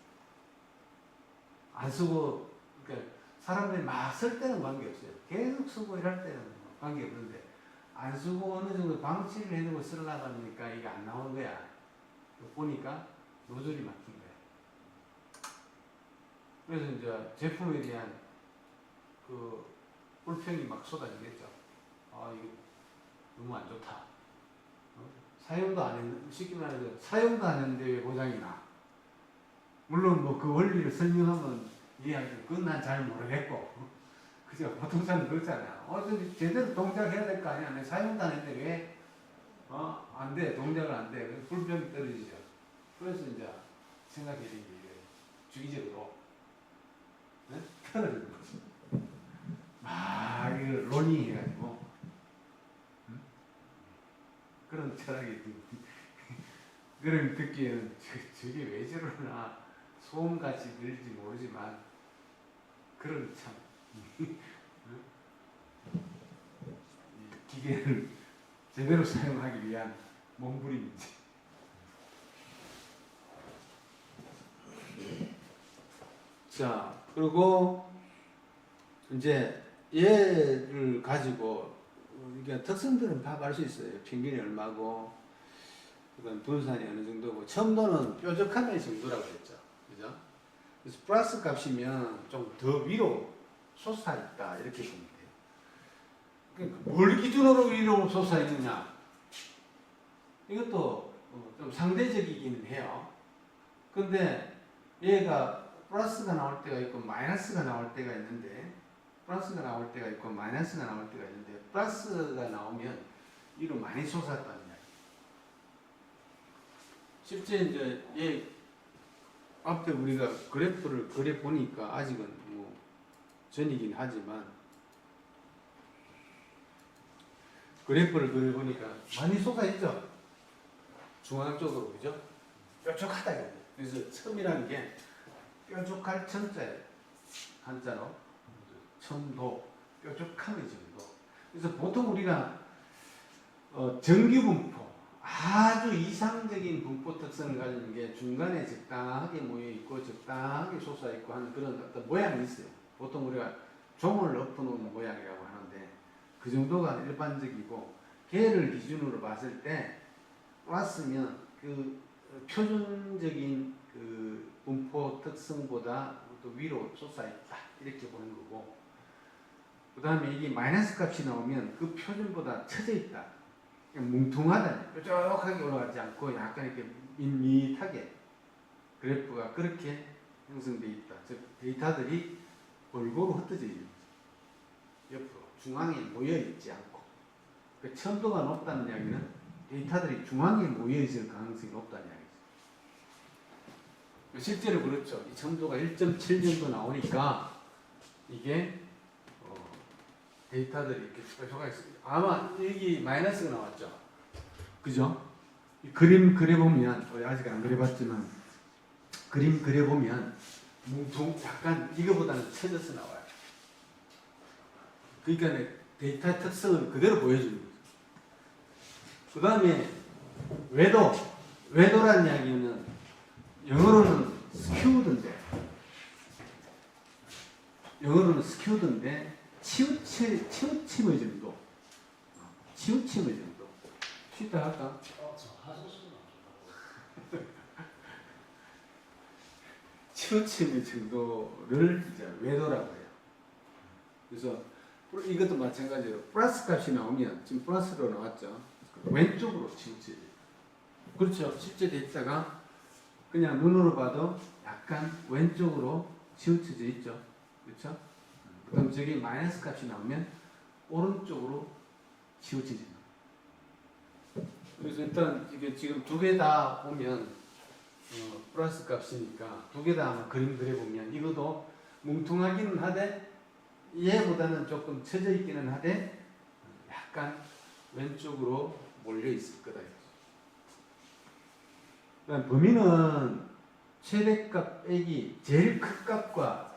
안 쓰고 그러니까 사람들이 막 쓸 때는 관계없어요. 계속 쓰고 이럴 때는 관계없는데 안 쓰고 어느 정도 방치를 해두고 쓰려다 보니까 이게 안 나오는 거야. 보니까 노즐이 막힌 거야. 그래서 이제 제품에 대한 그 불평이 막 쏟아지겠죠. 이거 너무 안 좋다. 사용도 안 했는데, 쉽게 말해서 사용도 안 했는데 왜 고장이 나? 물론 뭐 그 원리를 설명하면 이해하죠. 그건 난 잘 모르겠고. 그죠? 보통 사람은 그렇잖아요. 어쨌든 제대로 동작해야 될 거 아니야. 내가 사용도 안 했는데 왜? 안 돼. 동작을 안 돼. 그래서 불평이 떨어지죠. 그래서 이제 생각해 보는 게 주기적으로 떨어지는 거죠. 이걸 로닝 해가지고. 그런 철학이 그런 듣기에는 저게 왜 저러나 소음같이 들릴지 모르지만 그런 참 기계를 제대로 사용하기 위한 몸부림이지. 자, 그리고 이제 얘를 가지고 그러니까 특성들은 파악할 수 있어요. 평균이 얼마고, 그다음 분산이 어느 정도고, 첨도는 뾰족함의 정도라고 했죠. 그죠? 그래서 플러스 값이면 좀 더 위로 솟아 있다. 이렇게 보면 돼요. 그러니까 뭘 기준으로 위로 솟아 있느냐? 이것도 좀 상대적이긴 해요. 근데 얘가 플러스가 나올 때가 있고 마이너스가 나올 때가 있는데, 플러스가 나올 때가 있고 마이너스가 나올 때가 있는데, 플러스가 나오면 위로 많이 솟았다는 이야기. 실제 이제 얘 앞에 우리가 그래프를 그려 보니까 아직은 뭐 전이긴 하지만 그래프를 그려 보니까 많이 솟아 있죠. 중앙 쪽으로. 그죠? 뾰족하다. 그래서 첨이라는 게 뾰족할 첨자예요. 한자로 첨도, 뾰족함의 정도. 그래서 보통 우리가 정규 분포, 아주 이상적인 분포 특성을 가지는 게 중간에 적당하게 모여 있고 적당하게 솟아 있고 하는 그런 어떤 모양이 있어요. 보통 우리가 종을 엎어놓은 모양이라고 하는데 그 정도가 일반적이고, 걔를 기준으로 봤을 때 플러스면 그 표준적인 그 분포 특성보다 또 위로 솟아 있다. 이렇게 보는 거고, 그 다음에 이게 마이너스 값이 나오면 그 표준보다 처져 있다. 뭉퉁하다. 뾰족하게 올라가지 않고 약간 이렇게 밋밋하게 그래프가 그렇게 형성되어 있다. 즉 데이터들이 골고루 흩어져 있는 거죠. 옆으로 중앙에 모여 있지 않고. 그 첨도가 높다는 이야기는 데이터들이 중앙에 모여 있을 가능성이 높다는 이야기죠. 실제로 그렇죠. 이 첨도가 1.7 정도 나오니까 이게 데이터들이 이렇게 뾰족하게 있습니다. 아마 여기 마이너스가 나왔죠. 그죠? 이 그림 그려보면 아직 안 그려봤지만 그림 그려보면 약간 이거보다는 처져서 나와요. 그러니까 데이터의 특성을 그대로 보여주는 거죠. 그 다음에 외도라는 이야기는 영어로는 skewed인데 치우침의 정도. 치우침의 정도. 쉬다 할까? 치우침의 정도를 이제 외도라고 해요. 그래서 이것도 마찬가지로 플러스 값이 나오면 지금 플러스로 나왔죠. 왼쪽으로 치우쳐요. 그렇죠. 실제 데이터가 그냥 눈으로 봐도 약간 왼쪽으로 치우쳐져 있죠. 그렇죠? 그럼 저기 마이너스 값이 나오면 오른쪽으로 치우쳐진다. 그래서 일단 이게 지금 두 개 다 보면 플러스 값이니까 두 개 다 아마 그림 그려보면 이것도 뭉퉁하기는 하되 얘보다는 조금 처져 있기는 하되 약간 왼쪽으로 몰려 있을 거다. 그다음 범위는 최대값 빼기 제일 큰 값과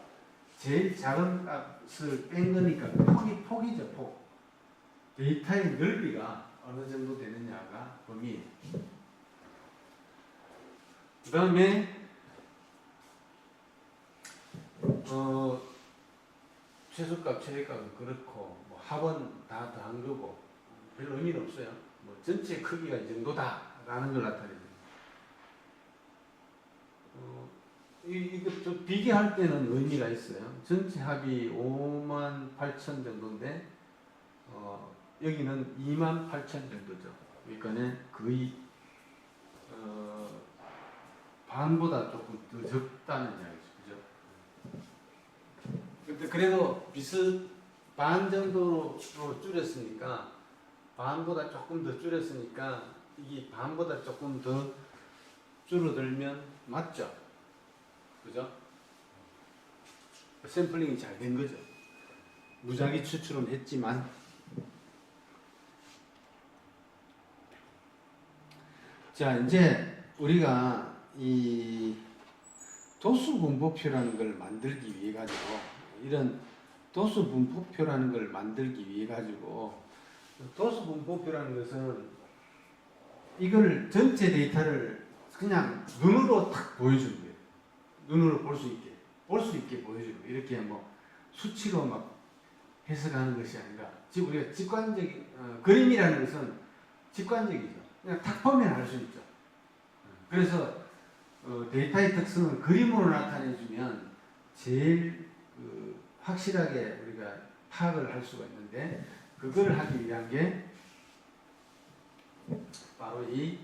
제일 작은 값을 뺀 거니까 폭이죠, 폭. 데이터의 넓이가 어느 정도 되느냐가 범위예요. 그 다음에 최소값, 최대값은 그렇고 뭐 합은 다 더한 거고 별로 의미는 없어요. 뭐 전체 크기가 이 정도다라는 걸 나타냅니다. 이거 좀 비교할 때는 의미가 있어요. 전체 합이 58,000 정도인데 여기는 28,000 정도죠. 그러니까 거의 반보다 조금 더 적다는 이야기죠. 그죠? 근데 그래도 반 정도로 줄였으니까 반보다 조금 더 줄였으니까 이게 반보다 조금 더 줄어들면 맞죠? 그죠? 샘플링이 잘 된 거죠. 무작위 추출은 했지만 자 이제 우리가 이 도수 분포표라는 걸 만들기 위해 가지고 이런 도수 분포표라는 걸 만들기 위해 가지고 도수 분포표라는 것은 이걸 전체 데이터를 그냥 눈으로 탁 보여주는 거예요. 눈으로 볼 수 있게 보여주는 거예요. 이렇게 뭐 수치로 막 해석하는 것이 아니라 지금 우리가 직관적인 그림이라는 것은 직관적이죠. 그냥 탁 보면 알 수 있죠. 그래서 데이터의 특성을 그림으로 나타내주면 제일 확실하게 우리가 파악을 할 수가 있는데 그걸 하기 위한 게 바로 이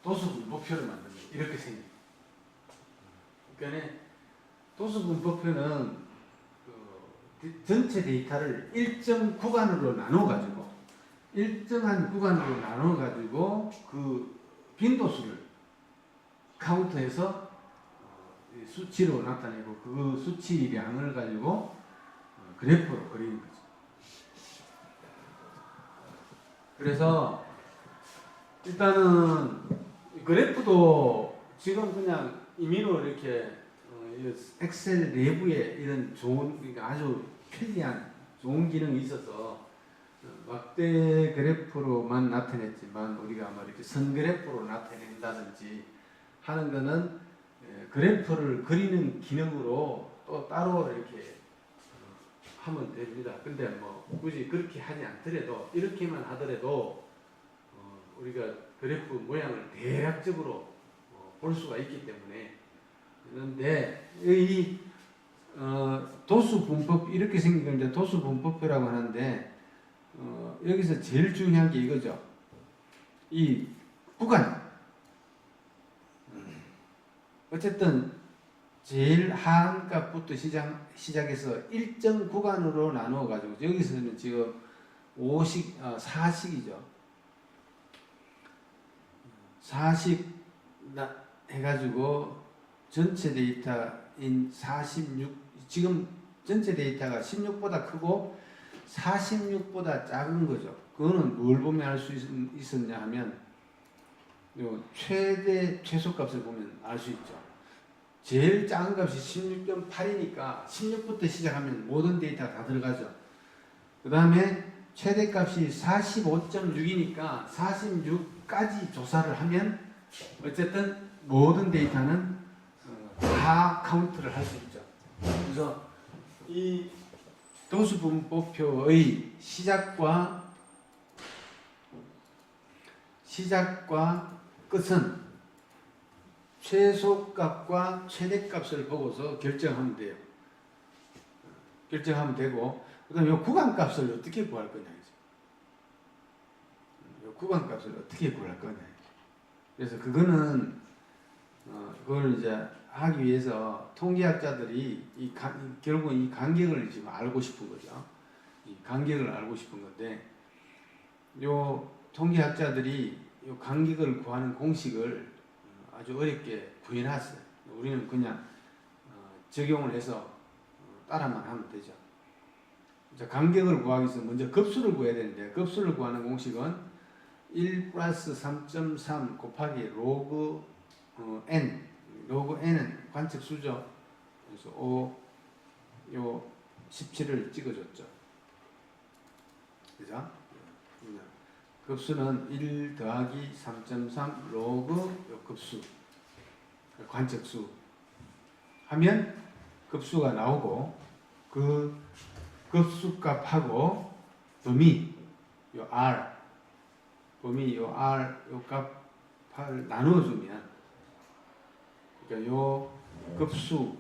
도수분포표를 만드는 거예요. 이렇게 생깁니다. 그러니까 도수 분포표는 전체 데이터를 일정 구간으로 나눠가지고 일정한 구간으로 나눠가지고 그 빈도수를 카운트해서 수치로 나타내고 그 수치량을 가지고 그래프로 그리는 거죠. 그래서 일단은 그래프도 지금 그냥 임의로 이렇게 엑셀 내부에 이런 좋은 그러니까 아주 편리한 좋은 기능이 있어서 막대 그래프로만 나타냈지만 우리가 아마 이렇게 선 그래프로 나타낸다든지 하는 거는 그래프를 그리는 기능으로 또 따로 이렇게 하면 됩니다. 근데 뭐 굳이 그렇게 하지 않더라도 이렇게만 하더라도 우리가 그래프 모양을 대략적으로 볼 수가 있기 때문에 그런데 이 도수 분법 이렇게 생긴 걸 이제 도수 분법표라고 하는데 여기서 제일 중요한 게 이거죠. 이 구간. 어쨌든 제일 하한 값부터 시작해서 일정 구간으로 나누어 가지고 여기서는 지금 4식이죠. 4식 해가지고 전체 데이터인 46 지금 전체 데이터가 16보다 크고 46보다 작은 거죠. 그거는 뭘 보면 알 수 있었냐 하면 요 최소값을 보면 알 수 있죠. 제일 작은 값이 16.8이니까 16부터 시작하면 모든 데이터가 다 들어가죠. 그 다음에 최대값이 45.6이니까 46까지 조사를 하면 어쨌든 모든 데이터는 다 카운트를 할 수 있죠. 그래서 이 도수분법표의 시작과 끝은 최소값과 최대값을 보고서 결정하면 돼요. 결정하면 되고, 그 다음에 이 구간값을 어떻게 구할 거냐. 이 구간값을 어떻게 구할 거냐. 그래서 그거는, 그걸 이제 하기 위해서 통계학자들이 결국은 이 간격을 지금 알고 싶은 거죠. 이 간격을 알고 싶은 건데, 요 통계학자들이 요 간격을 구하는 공식을 아주 어렵게 구해놨어요. 우리는 그냥 적용을 해서 따라만 하면 되죠. 자, 간격을 구하기 위해서 먼저 급수를 구해야 되는데 급수를 구하는 공식은 1 플러스 3.3 곱하기 로그 n 로그 n은 관측수죠. 그래서 요 17을 찍어줬죠. 그죠? 급수는 1 더하기 3.3 로그 요 급수 관측수 하면 급수가 나오고 그 급수값하고 범위 요 r 범위 요 r 요 값을 나누어주면 그러니까 요 급수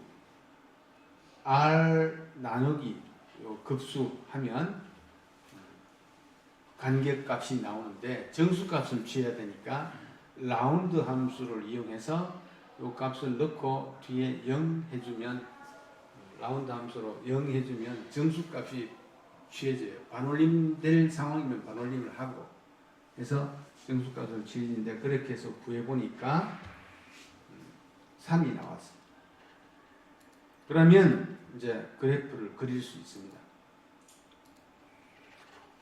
r 나누기 요 급수 하면 간격값이 나오는데 정수값을 취해야 되니까 라운드 함수를 이용해서 이 값을 넣고 뒤에 0 해주면 라운드 함수로 0 해주면 정수값이 취해져요. 반올림 될 상황이면 반올림을 하고 해서 정수값을 취해지는데 그렇게 해서 구해보니까 3이 나왔어요. 그러면 이제 그래프를 그릴 수 있습니다.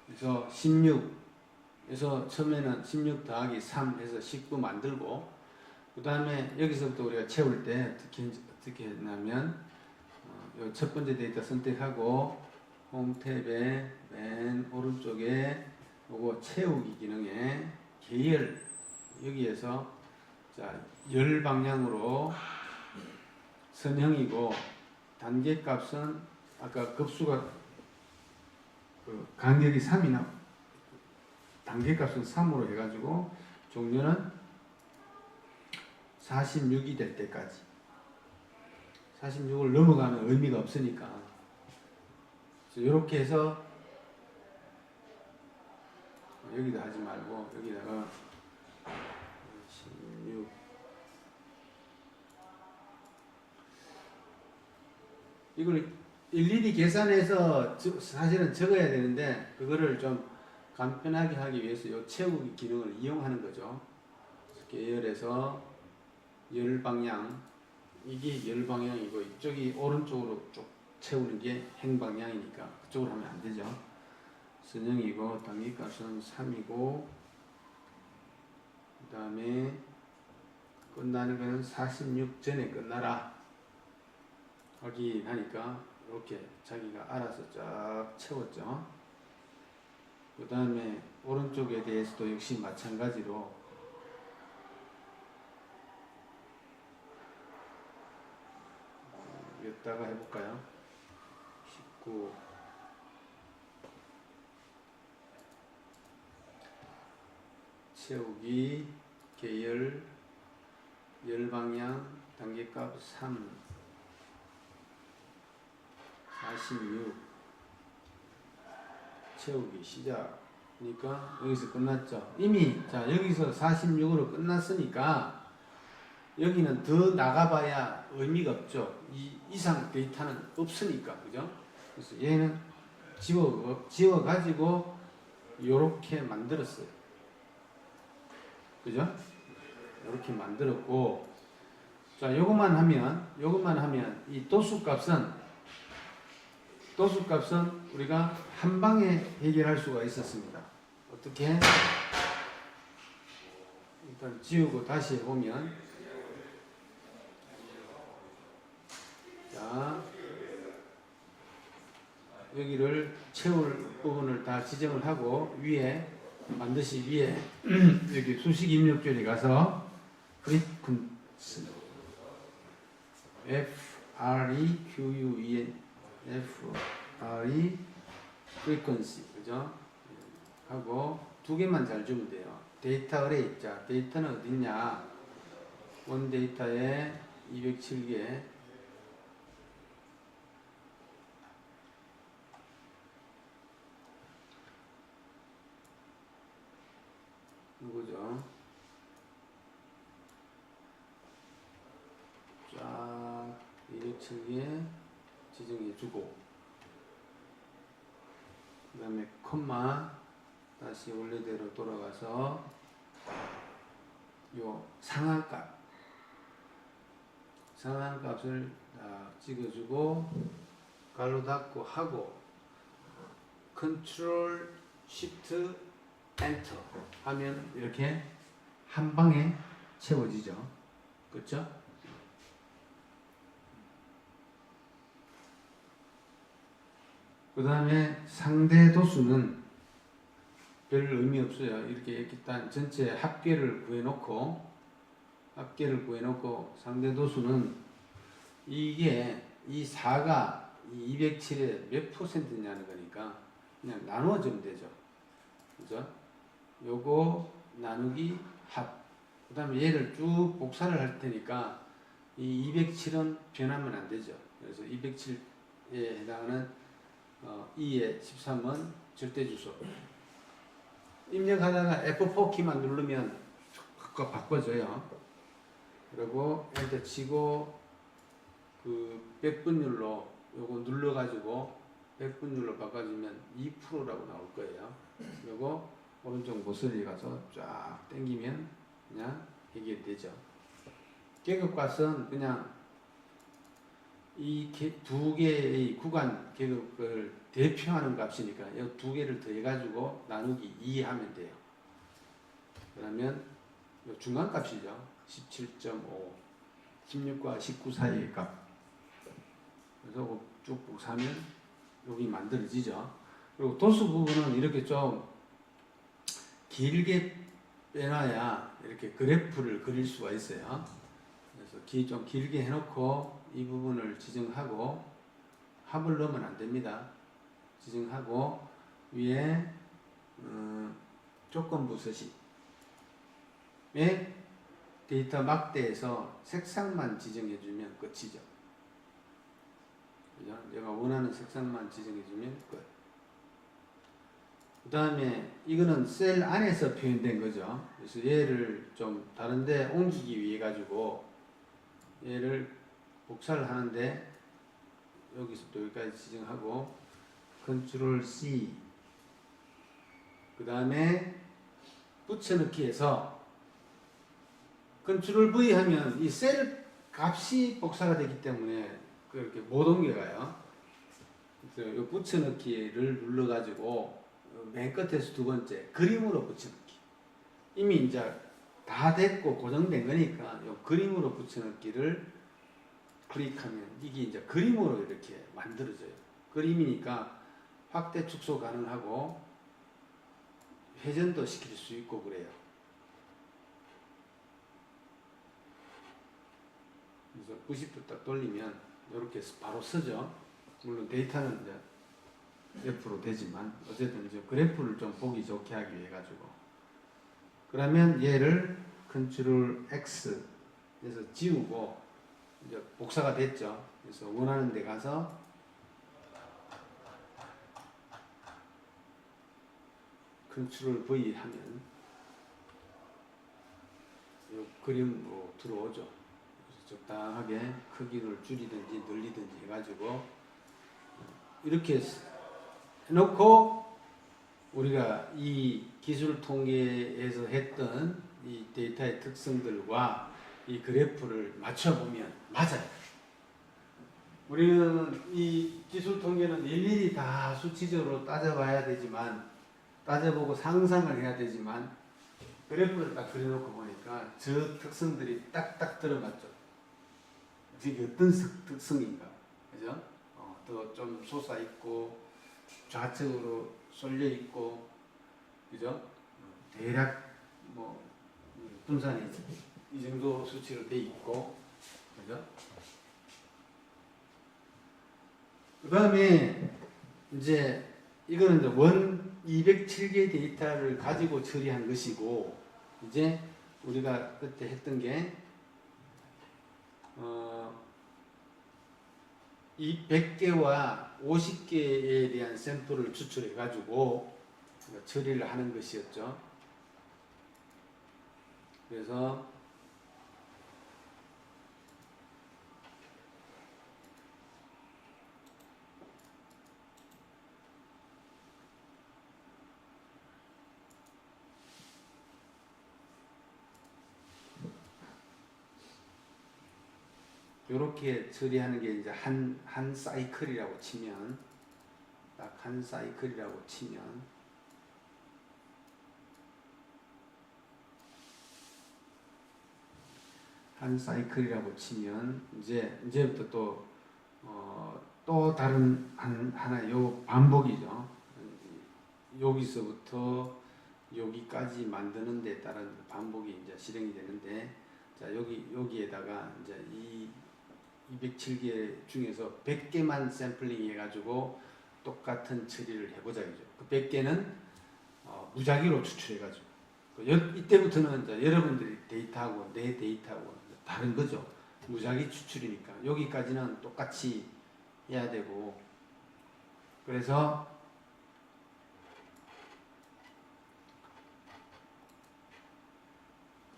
그래서 16에서 처음에는 16 더하기 3 해서 19 만들고 그 다음에 여기서부터 우리가 채울 때 어떻게 했냐면 요 첫 번째 데이터 선택하고 홈 탭에 맨 오른쪽에 요거 채우기 기능에 계열 여기에서 자, 열 방향으로 선형이고 단계값은 아까 급수가 그 간격이 3이나 단계값은 3으로 해가지고 종료는 46이 될 때까지 46을 넘어가면 의미가 없으니까 이렇게 해서 여기다 하지 말고 여기다가 16 이걸 일일이 계산해서 사실은 적어야 되는데 그거를 좀 간편하게 하기 위해서 이 채우기 기능을 이용하는 거죠. 계열에서 열 방향 이게 열 방향이고 이쪽이 오른쪽으로 쭉 채우는 게 행 방향이니까 그쪽으로 하면 안 되죠. 선형이고 단계값은 3이고 그 다음에 끝나는 거는 46 전에 끝나라 확인하니까 이렇게 자기가 알아서 쫙 채웠죠. 그 다음에 오른쪽에 대해서도 역시 마찬가지로 여기다가 해볼까요? 19 채우기 계열 열 방향 단계값 3 46 채우기 시작. 그러니까 여기서 끝났죠. 이미 자 여기서 46으로 끝났으니까 여기는 더 나가봐야 의미가 없죠. 이 이상 데이터는 없으니까. 그죠? 그래서 얘는 지워가지고 요렇게 만들었어요. 그죠? 이렇게 만들었고, 자, 요것만 하면 이 도수값은 우리가 한 방에 해결할 수가 있었습니다. 어떻게? 일단 지우고 다시 해보면, 자, 여기를 채울 부분을 다 지정을 하고, 반드시 위에, 여기 수식 입력줄에 가서, frequency, frequency, 그죠? 하고, 두 개만 잘 주면 돼요. 데이터 어레이. 자, 데이터는 어딨냐? 원 데이터에 207개. 이거죠. 쫙 207개 지정해주고, 그 다음에 콤마 다시 원래대로 돌아가서 요 상한값을 찍어주고 가로 닫고 하고 컨트롤 쉬프트 엔터 하면 이렇게 한 방에 채워지죠. 그렇죠? 그 다음에 상대 도수는 별 의미 없어요. 이렇게 일단 전체 합계를 구해놓고 상대 도수는 이게 이 4가 이 207에 몇 %냐는 거니까 그냥 나누어주면 되죠. 그죠? 요거 나누기 합. 그 다음에 얘를 쭉 복사를 할 테니까 이 207은 변하면 안 되죠. 그래서 207에 해당하는 2의 13은 절대주소. 입력하다가 F4 키만 누르면 바꿔줘요. 그리고 엔터 치고 그 백분율로 요거 눌러가지고 백분율로 바꿔주면 2%라고 나올 거예요. 그리고 오른쪽 모서리 가서 쫙 당기면 그냥 해결되죠. 계급값은 그냥 이 두 개의 구간 계급을 대표하는 값이니까 이 두 개를 더해가지고 나누기 2 하면 돼요. 그러면 중간값이죠. 17.5, 16과 19 사이의 값. 그래서 쭉 복사하면 여기 만들어지죠. 그리고 도수 부분은 이렇게 좀 길게 빼놔야 이렇게 그래프를 그릴 수가 있어요. 그래서 좀 길게 해놓고 이 부분을 지정하고 합을 넣으면 안 됩니다. 지정하고 위에 조건부 서식 데이터 막대에서 색상만 지정해주면 끝이죠. 그죠? 내가 원하는 색상만 지정해주면 끝. 그 다음에 이거는 셀 안에서 표현된 거죠. 그래서 얘를 좀 다른데 옮기기 위해 가지고 얘를 복사를 하는데 여기서부터 여기까지 지정하고 컨트롤 C 그 다음에 붙여넣기해서 컨트롤 V 하면 이 셀 값이 복사가 되기 때문에 그렇게 못 옮겨가요. 그래서 이 붙여넣기를 눌러가지고 맨 끝에서 두 번째 그림으로 붙여넣기. 이미 이제 다 됐고 고정된 거니까 이 그림으로 붙여넣기를 클릭하면 이게 이제 그림으로 이렇게 만들어져요. 그림이니까 확대 축소 가능하고 회전도 시킬 수 있고 그래요. 그래서 90도 딱 돌리면 이렇게 바로 서죠. 물론 데이터는 이제 옆으로 되지만 어쨌든 이제 그래프를 좀 보기 좋게 하기 위해 가지고 그러면 얘를 컨트롤 X 해서 지우고 이제 복사가 됐죠. 그래서 원하는 데 가서 컨트롤 V 하면 이 그림으로 들어오죠. 그래서 적당하게 크기를 줄이든지 늘리든지 해가지고 이렇게 해놓고 우리가 이 기술 통계에서 했던 이 데이터의 특성들과 이 그래프를 맞춰보면 맞아요. 우리는 이 기술 통계는 일일이 다 수치적으로 따져봐야 되지만, 따져보고 상상을 해야 되지만, 그래프를 딱 그려놓고 보니까 저 특성들이 딱딱 들어맞죠. 이게 어떤 특성인가, 그죠? 또 좀 솟아있고, 좌측으로 쏠려있고, 그죠? 대략 뭐 분산이 이 정도 수치로 돼 있고, 그죠? 그 다음에 이제 이거는 이제 원 207개 데이터를 가지고 처리한 것이고, 이제 우리가 그때 했던 게 이 100개와 50개에 대한 샘플을 추출해 가지고 처리를 하는 것이었죠. 그래서 이렇게 처리하는 게 이제 한 사이클이라고 치면, 딱 한 사이클이라고 치면, 한 사이클이라고 치면, 이제부터 또 다른 하나 요 반복이죠. 여기서부터 여기까지 만드는 데 따른 반복이 이제 실행이 되는데, 자, 여기에다가 이제 이 207개 중에서 100개만 샘플링 해가지고 똑같은 처리를 해보자 이죠. 그 100개는 무작위로 추출해가지고 이때부터는 이제 여러분들이 데이터하고 내 데이터하고 다른 거죠. 무작위 추출이니까 여기까지는 똑같이 해야 되고, 그래서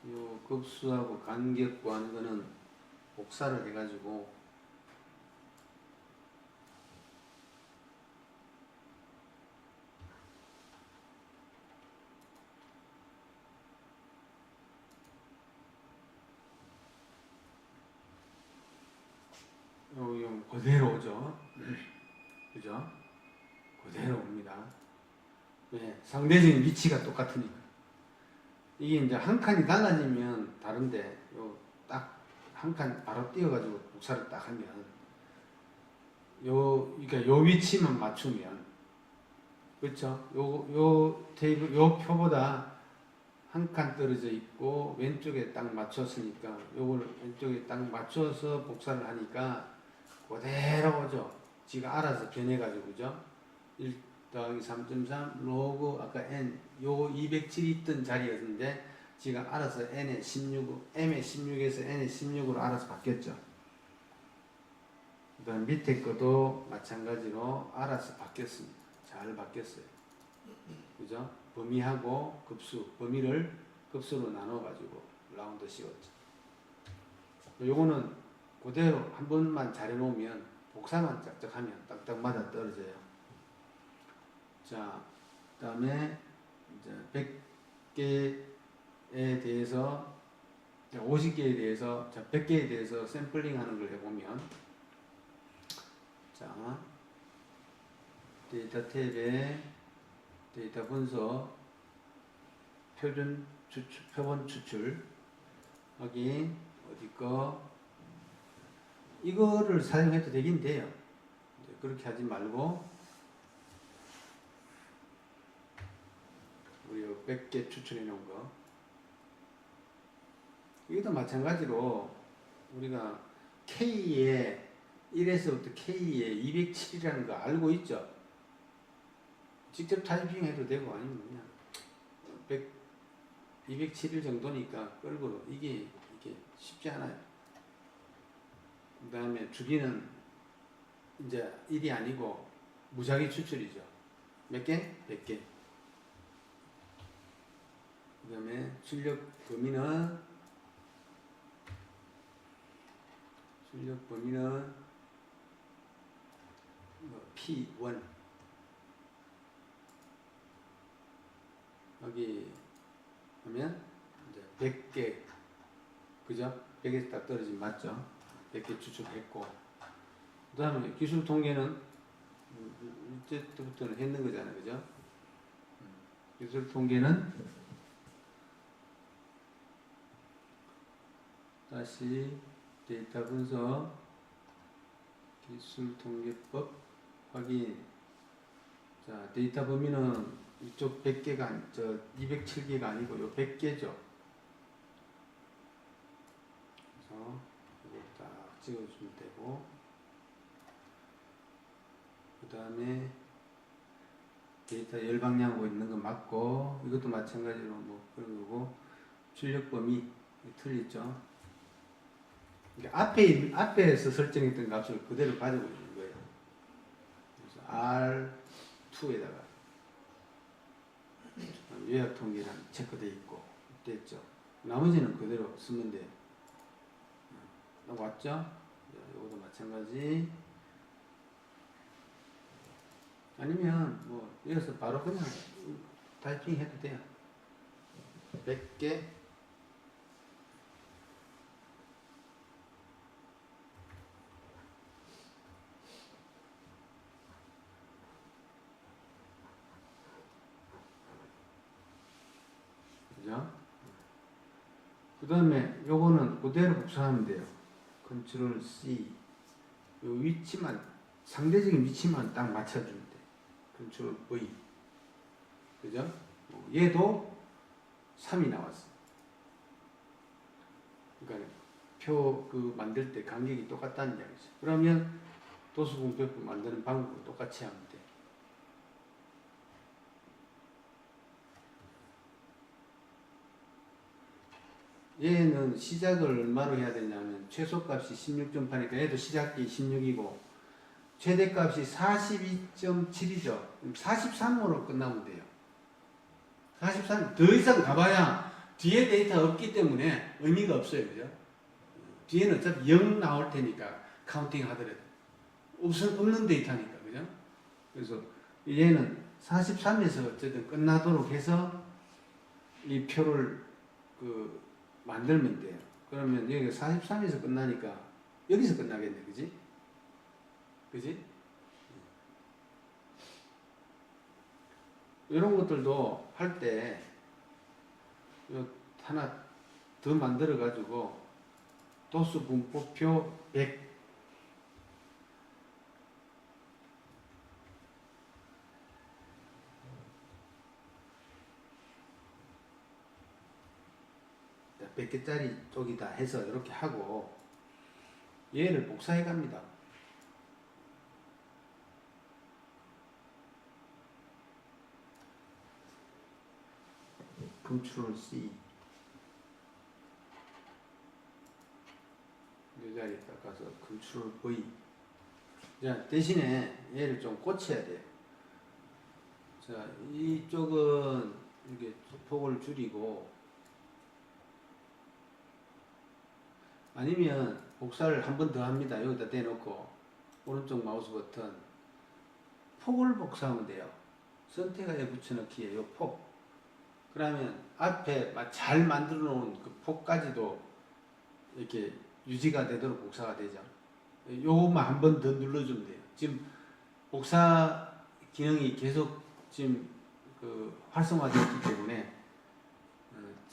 요 급수하고 간격 구하는 거는 복사를 해가지고 그대로 오죠. 그죠? 그대로 옵니다. 네, 상대적인 위치가 똑같으니까. 이게 이제 한 칸이 달라지면 다른데, 딱 한 칸 바로 띄워가지고 복사를 딱 하면, 그러니까 요 위치만 맞추면, 그렇죠? 요 테이블, 요 표보다 한 칸 떨어져 있고, 왼쪽에 딱 맞췄으니까, 요걸 왼쪽에 딱 맞춰서 복사를 하니까, 그대로 오죠. 지가 알아서 변해가지고, 그죠? 1 더하기 3.3 로그 아까 n 요 207이 있던 자리였는데 지가 알아서 n의 16, m의 16에서 n의 16으로 알아서 바뀌었죠. 그 다음 밑에 것도 마찬가지로 알아서 바뀌었습니다. 잘 바뀌었어요. 그죠? 범위하고 급수, 범위를 급수로 나눠가지고 라운드 씌웠죠. 요거는 그대로 한 번만 잘 해놓으면 복사만 짝짝 하면 딱딱 맞아 떨어져요. 자, 그 다음에 이제 100개에 대해서, 50개에 대해서, 자, 100개에 대해서 샘플링 하는 걸 해보면, 자, 데이터 탭에 데이터 분석, 표본 추출, 확인, 어디 거, 이거를 사용해도 되긴 돼요. 그렇게 하지 말고, 우리 100개 추출해 놓은 거. 이것도 마찬가지로 우리가 K에 1에서부터 K에 207이라는 거 알고 있죠? 직접 타이핑 해도 되고 아니면 그냥 207일 정도니까 끌고 이게 쉽지 않아요. 그 다음에 주기는 이제 1이 아니고 무작위 추출이죠. 몇 개? 100개. 그 다음에 출력 범위는 P1 여기 하면 이제 100개 그죠? 100에서 딱 떨어지면 맞죠? 100개 추출했고 그 다음에 기술 통계는 이때부터는 했는 거잖아요. 그죠? 기술 통계는 다시 데이터 분석 기술 통계법 확인. 자, 데이터 범위는 이쪽 100개가 저 207개가 아니고 요 100개죠. 그래서 이거 딱 찍어주면 되고 그 다음에 데이터 열방량하고 있는 거 맞고 이것도 마찬가지로 뭐 그런 거고 출력 범위 틀리죠. 앞에서 설정했던 값을 그대로 가지고 있는 거예요. 그래서 R2에다가 요약 통계랑 체크되어 있고 됐죠. 나머지는 그대로 쓰면 돼요. 왔죠? 이것도 마찬가지. 아니면 뭐 여기서 바로 그냥 타이핑 해도 돼요. 100개 그 다음에 요거는 그대로 복사하면 돼요. 컨트롤 C 요 위치만 상대적인 위치만 딱 맞춰주면 돼. 컨트롤 V 그죠? 얘도 3이 나왔어. 그러니까 표 그 만들 때 간격이 똑같다는 이야기죠. 그러면 도수분표표 만드는 방법을 똑같이 하면 돼. 얘는 시작을 얼마로 해야 되냐면 최소값이 16.8이니까 얘도 시작기 16이고 최대값이 42.7이죠. 43으로 끝나면 돼요. 43, 더 이상 가봐야 뒤에 데이터 없기 때문에 의미가 없어요. 그죠? 뒤에는 어차피 0 나올 테니까 카운팅 하더라도 없는 데이터니까. 그죠? 그래서 얘는 43에서 어쨌든 끝나도록 해서 이 표를 만들면 돼요. 그러면 여기가 43에서 끝나니까 여기서 끝나겠네. 그지? 그지? 이런 것들도 할 때 하나 더 만들어 가지고 도수 분포표 100 100개짜리 쪽이다 해서 이렇게 하고 얘를 복사해 갑니다. 컨트롤 C 이 자리 닦아서 컨트롤 V. 자, 대신에 얘를 좀 고쳐야 돼요. 자, 이쪽은 이렇게 폭을 줄이고 아니면 복사를 한 번 더 합니다. 여기다 대놓고 오른쪽 마우스 버튼 폭을 복사하면 돼요. 선택하여 붙여넣기에 요 폭. 그러면 앞에 잘 만들어 놓은 그 폭까지도 이렇게 유지가 되도록 복사가 되죠. 요것만 한 번 더 눌러주면 돼요. 지금 복사 기능이 계속 지금 활성화되었기 때문에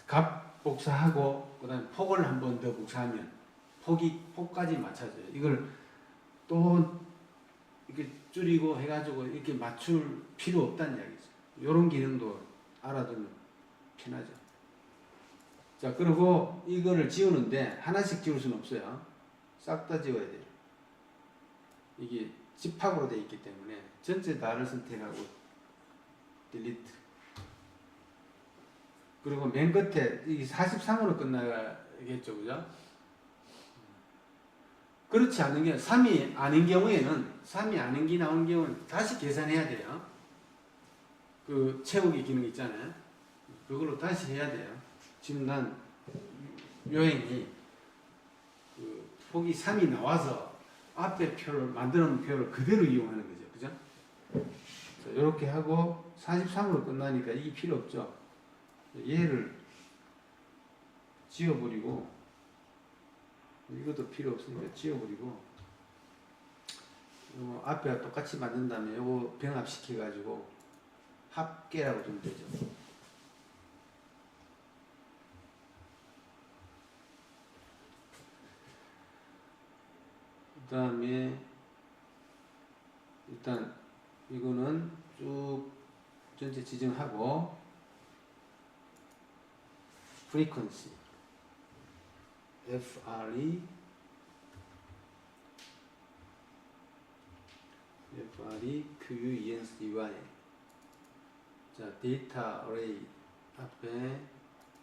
값 복사하고 그다음에 폭을 한 번 더 복사하면 폭까지 맞춰져요. 이걸 또 이렇게 줄이고 해가지고 이렇게 맞출 필요 없다는 이야기죠. 이런 기능도 알아두면 편하죠. 자, 그리고 이거를 지우는데 하나씩 지울 수는 없어요. 싹 다 지워야 돼요. 이게 집합으로 되어 있기 때문에 전체 다를 선택하고 딜리트. 그리고 맨 끝에 이게 43으로 끝나겠죠. 그죠? 그렇지 않은 경우 3이 아닌 경우에는 3이 아닌 게 나온 경우는 다시 계산해야 돼요. 그 채우기 기능 있잖아요. 그걸로 다시 해야 돼요. 지금 난 요행이 그 보기 3이 나와서 앞에 표를 만들어 놓은 표를 그대로 이용하는 거죠. 그죠? 자, 이렇게 하고 43으로 끝나니까 이게 필요 없죠. 얘를 지워버리고 이것도 필요 없으니까 지워버리고 요 앞에와 똑같이 만든 다음에 요거 병합시켜 가지고 합계라고 좀 되죠. 그 다음에 일단 이거는 쭉 전체 지정하고 frequency FRE QUENCY. 자, 데이터 어레이 앞에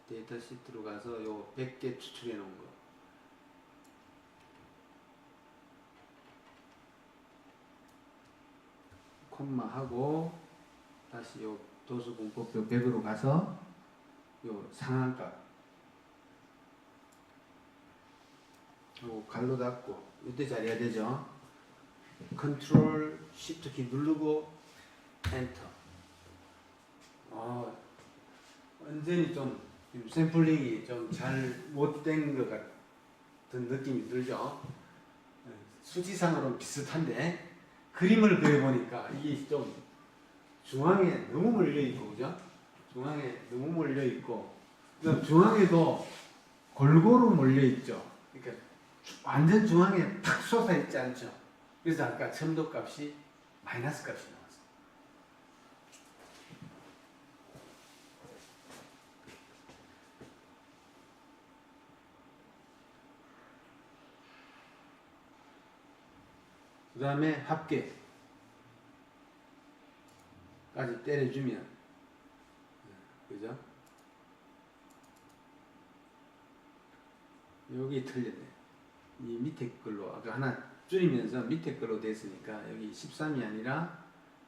데이터 시트로 가서 요 100개 추출해 놓은 거 콤마 하고 다시 요 도수분법표 100으로 가서 요 상한값 요 갈로 닫고 이때 잘해야 되죠. 컨트롤 쉬프트 키 누르고 엔터. 완전히 좀 샘플링이 좀 잘 못된 것 같은 느낌이 들죠. 수지상으로는 비슷한데 그림을 그려보니까 이게 좀 중앙에 너무 몰려있고, 그죠? 중앙에 너무 몰려있고, 중앙에도 골고루 몰려있죠. 그러니까 완전 중앙에 탁 솟아있지 않죠. 그래서 아까 첨도 값이 마이너스 값이 나왔어요. 그 다음에 합계까지 때려주면, 그죠? 여기 틀렸네. 이 밑에 걸로, 아까 하나 줄이면서 밑에 걸로 됐으니까 여기 13이 아니라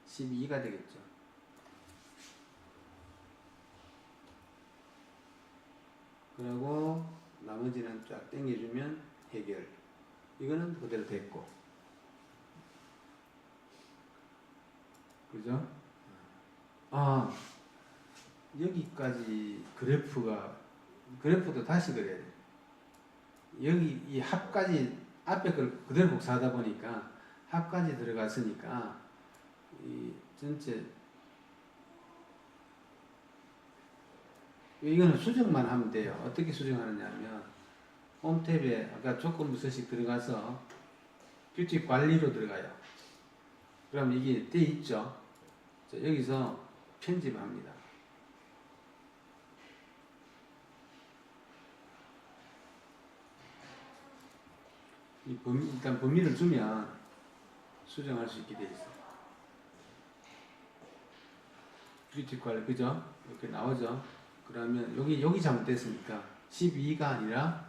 12가 되겠죠. 그리고 나머지는 쫙 당겨주면 해결. 이거는 그대로 됐고. 그죠? 여기까지 그래프도 다시 그려야 돼. 여기 이 합까지 앞에 걸 그대로 복사하다 보니까 합까지 들어갔으니까 이 전체 이거는 수정만 하면 돼요. 어떻게 수정하느냐면 홈 탭에 아까 조건부 서식 들어가서 뷰티 관리로 들어가요. 그럼 이게 돼 있죠. 자, 여기서 편집합니다. 일단 범위를 주면 수정할 수 있게 돼 있어요. 뷰티 관리, 그죠? 이렇게 나오죠? 그러면 여기 잘못됐으니까 12가 아니라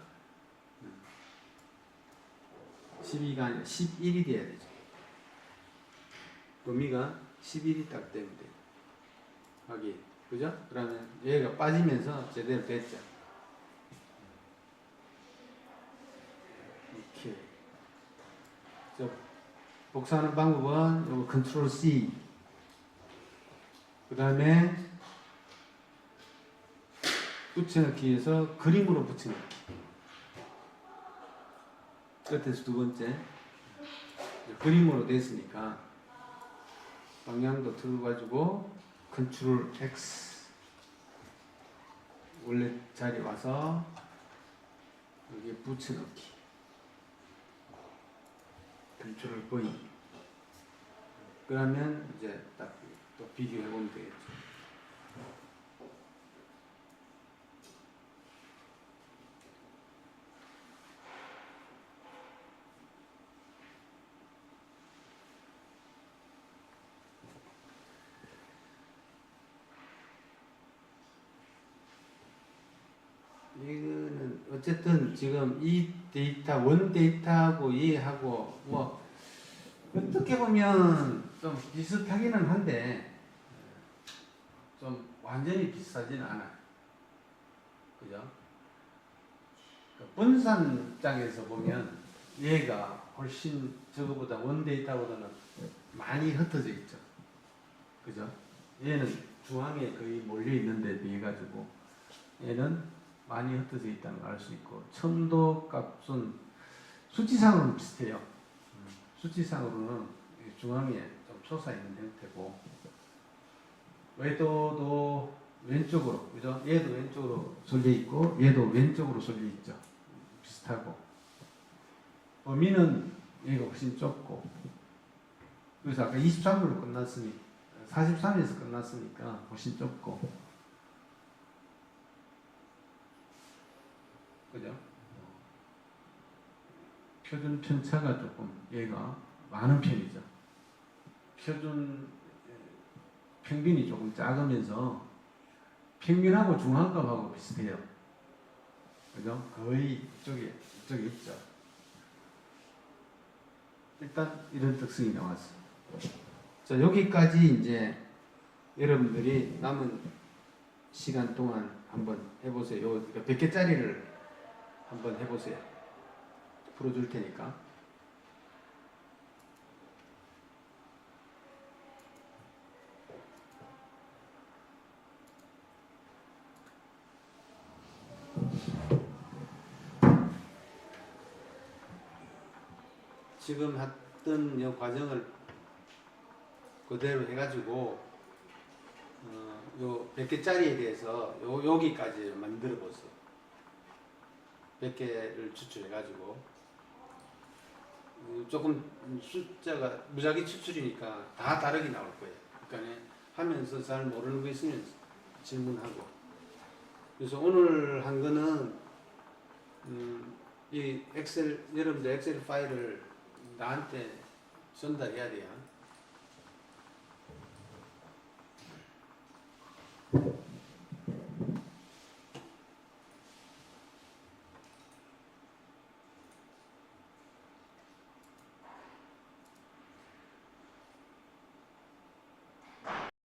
11이 돼야 되죠. 범위가 11이 딱 되면 돼요. 확인. 그죠? 그러면 얘가 빠지면서 제대로 됐죠. 이렇게. 복사하는 방법은 요거 컨트롤 C. 그 다음에 붙여넣기에서 그림으로 붙여넣기. 끝에서 두 번째. 그림으로 됐으니까 방향도 틀어가지고 컨트롤 X. 원래 자리 와서 여기에 붙여넣기. 컨트롤 V. 그러면 이제 딱 또 비교해 보면 되겠죠. 이거는 어쨌든 지금 이 데이터 원 데이터하고 얘하고 뭐 어떻게 보면 좀 비슷하기는 한데 좀 완전히 비슷하지는 않아요. 그죠? 분산장에서 보면 얘가 훨씬 저거보다 원데이터보다는 많이 흩어져 있죠. 그죠? 얘는 중앙에 거의 몰려 있는데 비해 가지고 얘는 많이 흩어져 있다는 걸 알 수 있고, 첨도 값은 수치상으로는 비슷해요. 수치상으로는 중앙에 좀 솟아 있는 형태고, 외도도 왼쪽으로, 그죠? 얘도 왼쪽으로 쏠려 있고 얘도 왼쪽으로 쏠려 있죠. 비슷하고, 범위는 얘가 훨씬 좁고, 그래서 아까 23으로 끝났으니 43에서 끝났으니까 훨씬 좁고, 그죠? 표준 편차가 조금 얘가 많은 편이죠. 표준 평균이 조금 작으면서 평균하고 중앙값하고 비슷해요. 그죠? 거의 이쪽에 있죠. 일단 이런 특성이 나왔어요. 자, 여기까지 이제 여러분들이 남은 시간 동안 한번 해보세요. 100개짜리를 한번 해보세요. 풀어줄 테니까. 지금 했던 이 과정을 그대로 해가지고 요 100개짜리에 대해서 여기까지 만들어 보세요. 100개를 추출해가지고 조금 숫자가 무작위 추출이니까 다 다르게 나올 거예요. 그러니까 하면서 잘 모르는 거 있으면 질문하고. 그래서 오늘 한 거는 이 엑셀, 여러분들 엑셀 파일을 나한테 전달해야 돼요.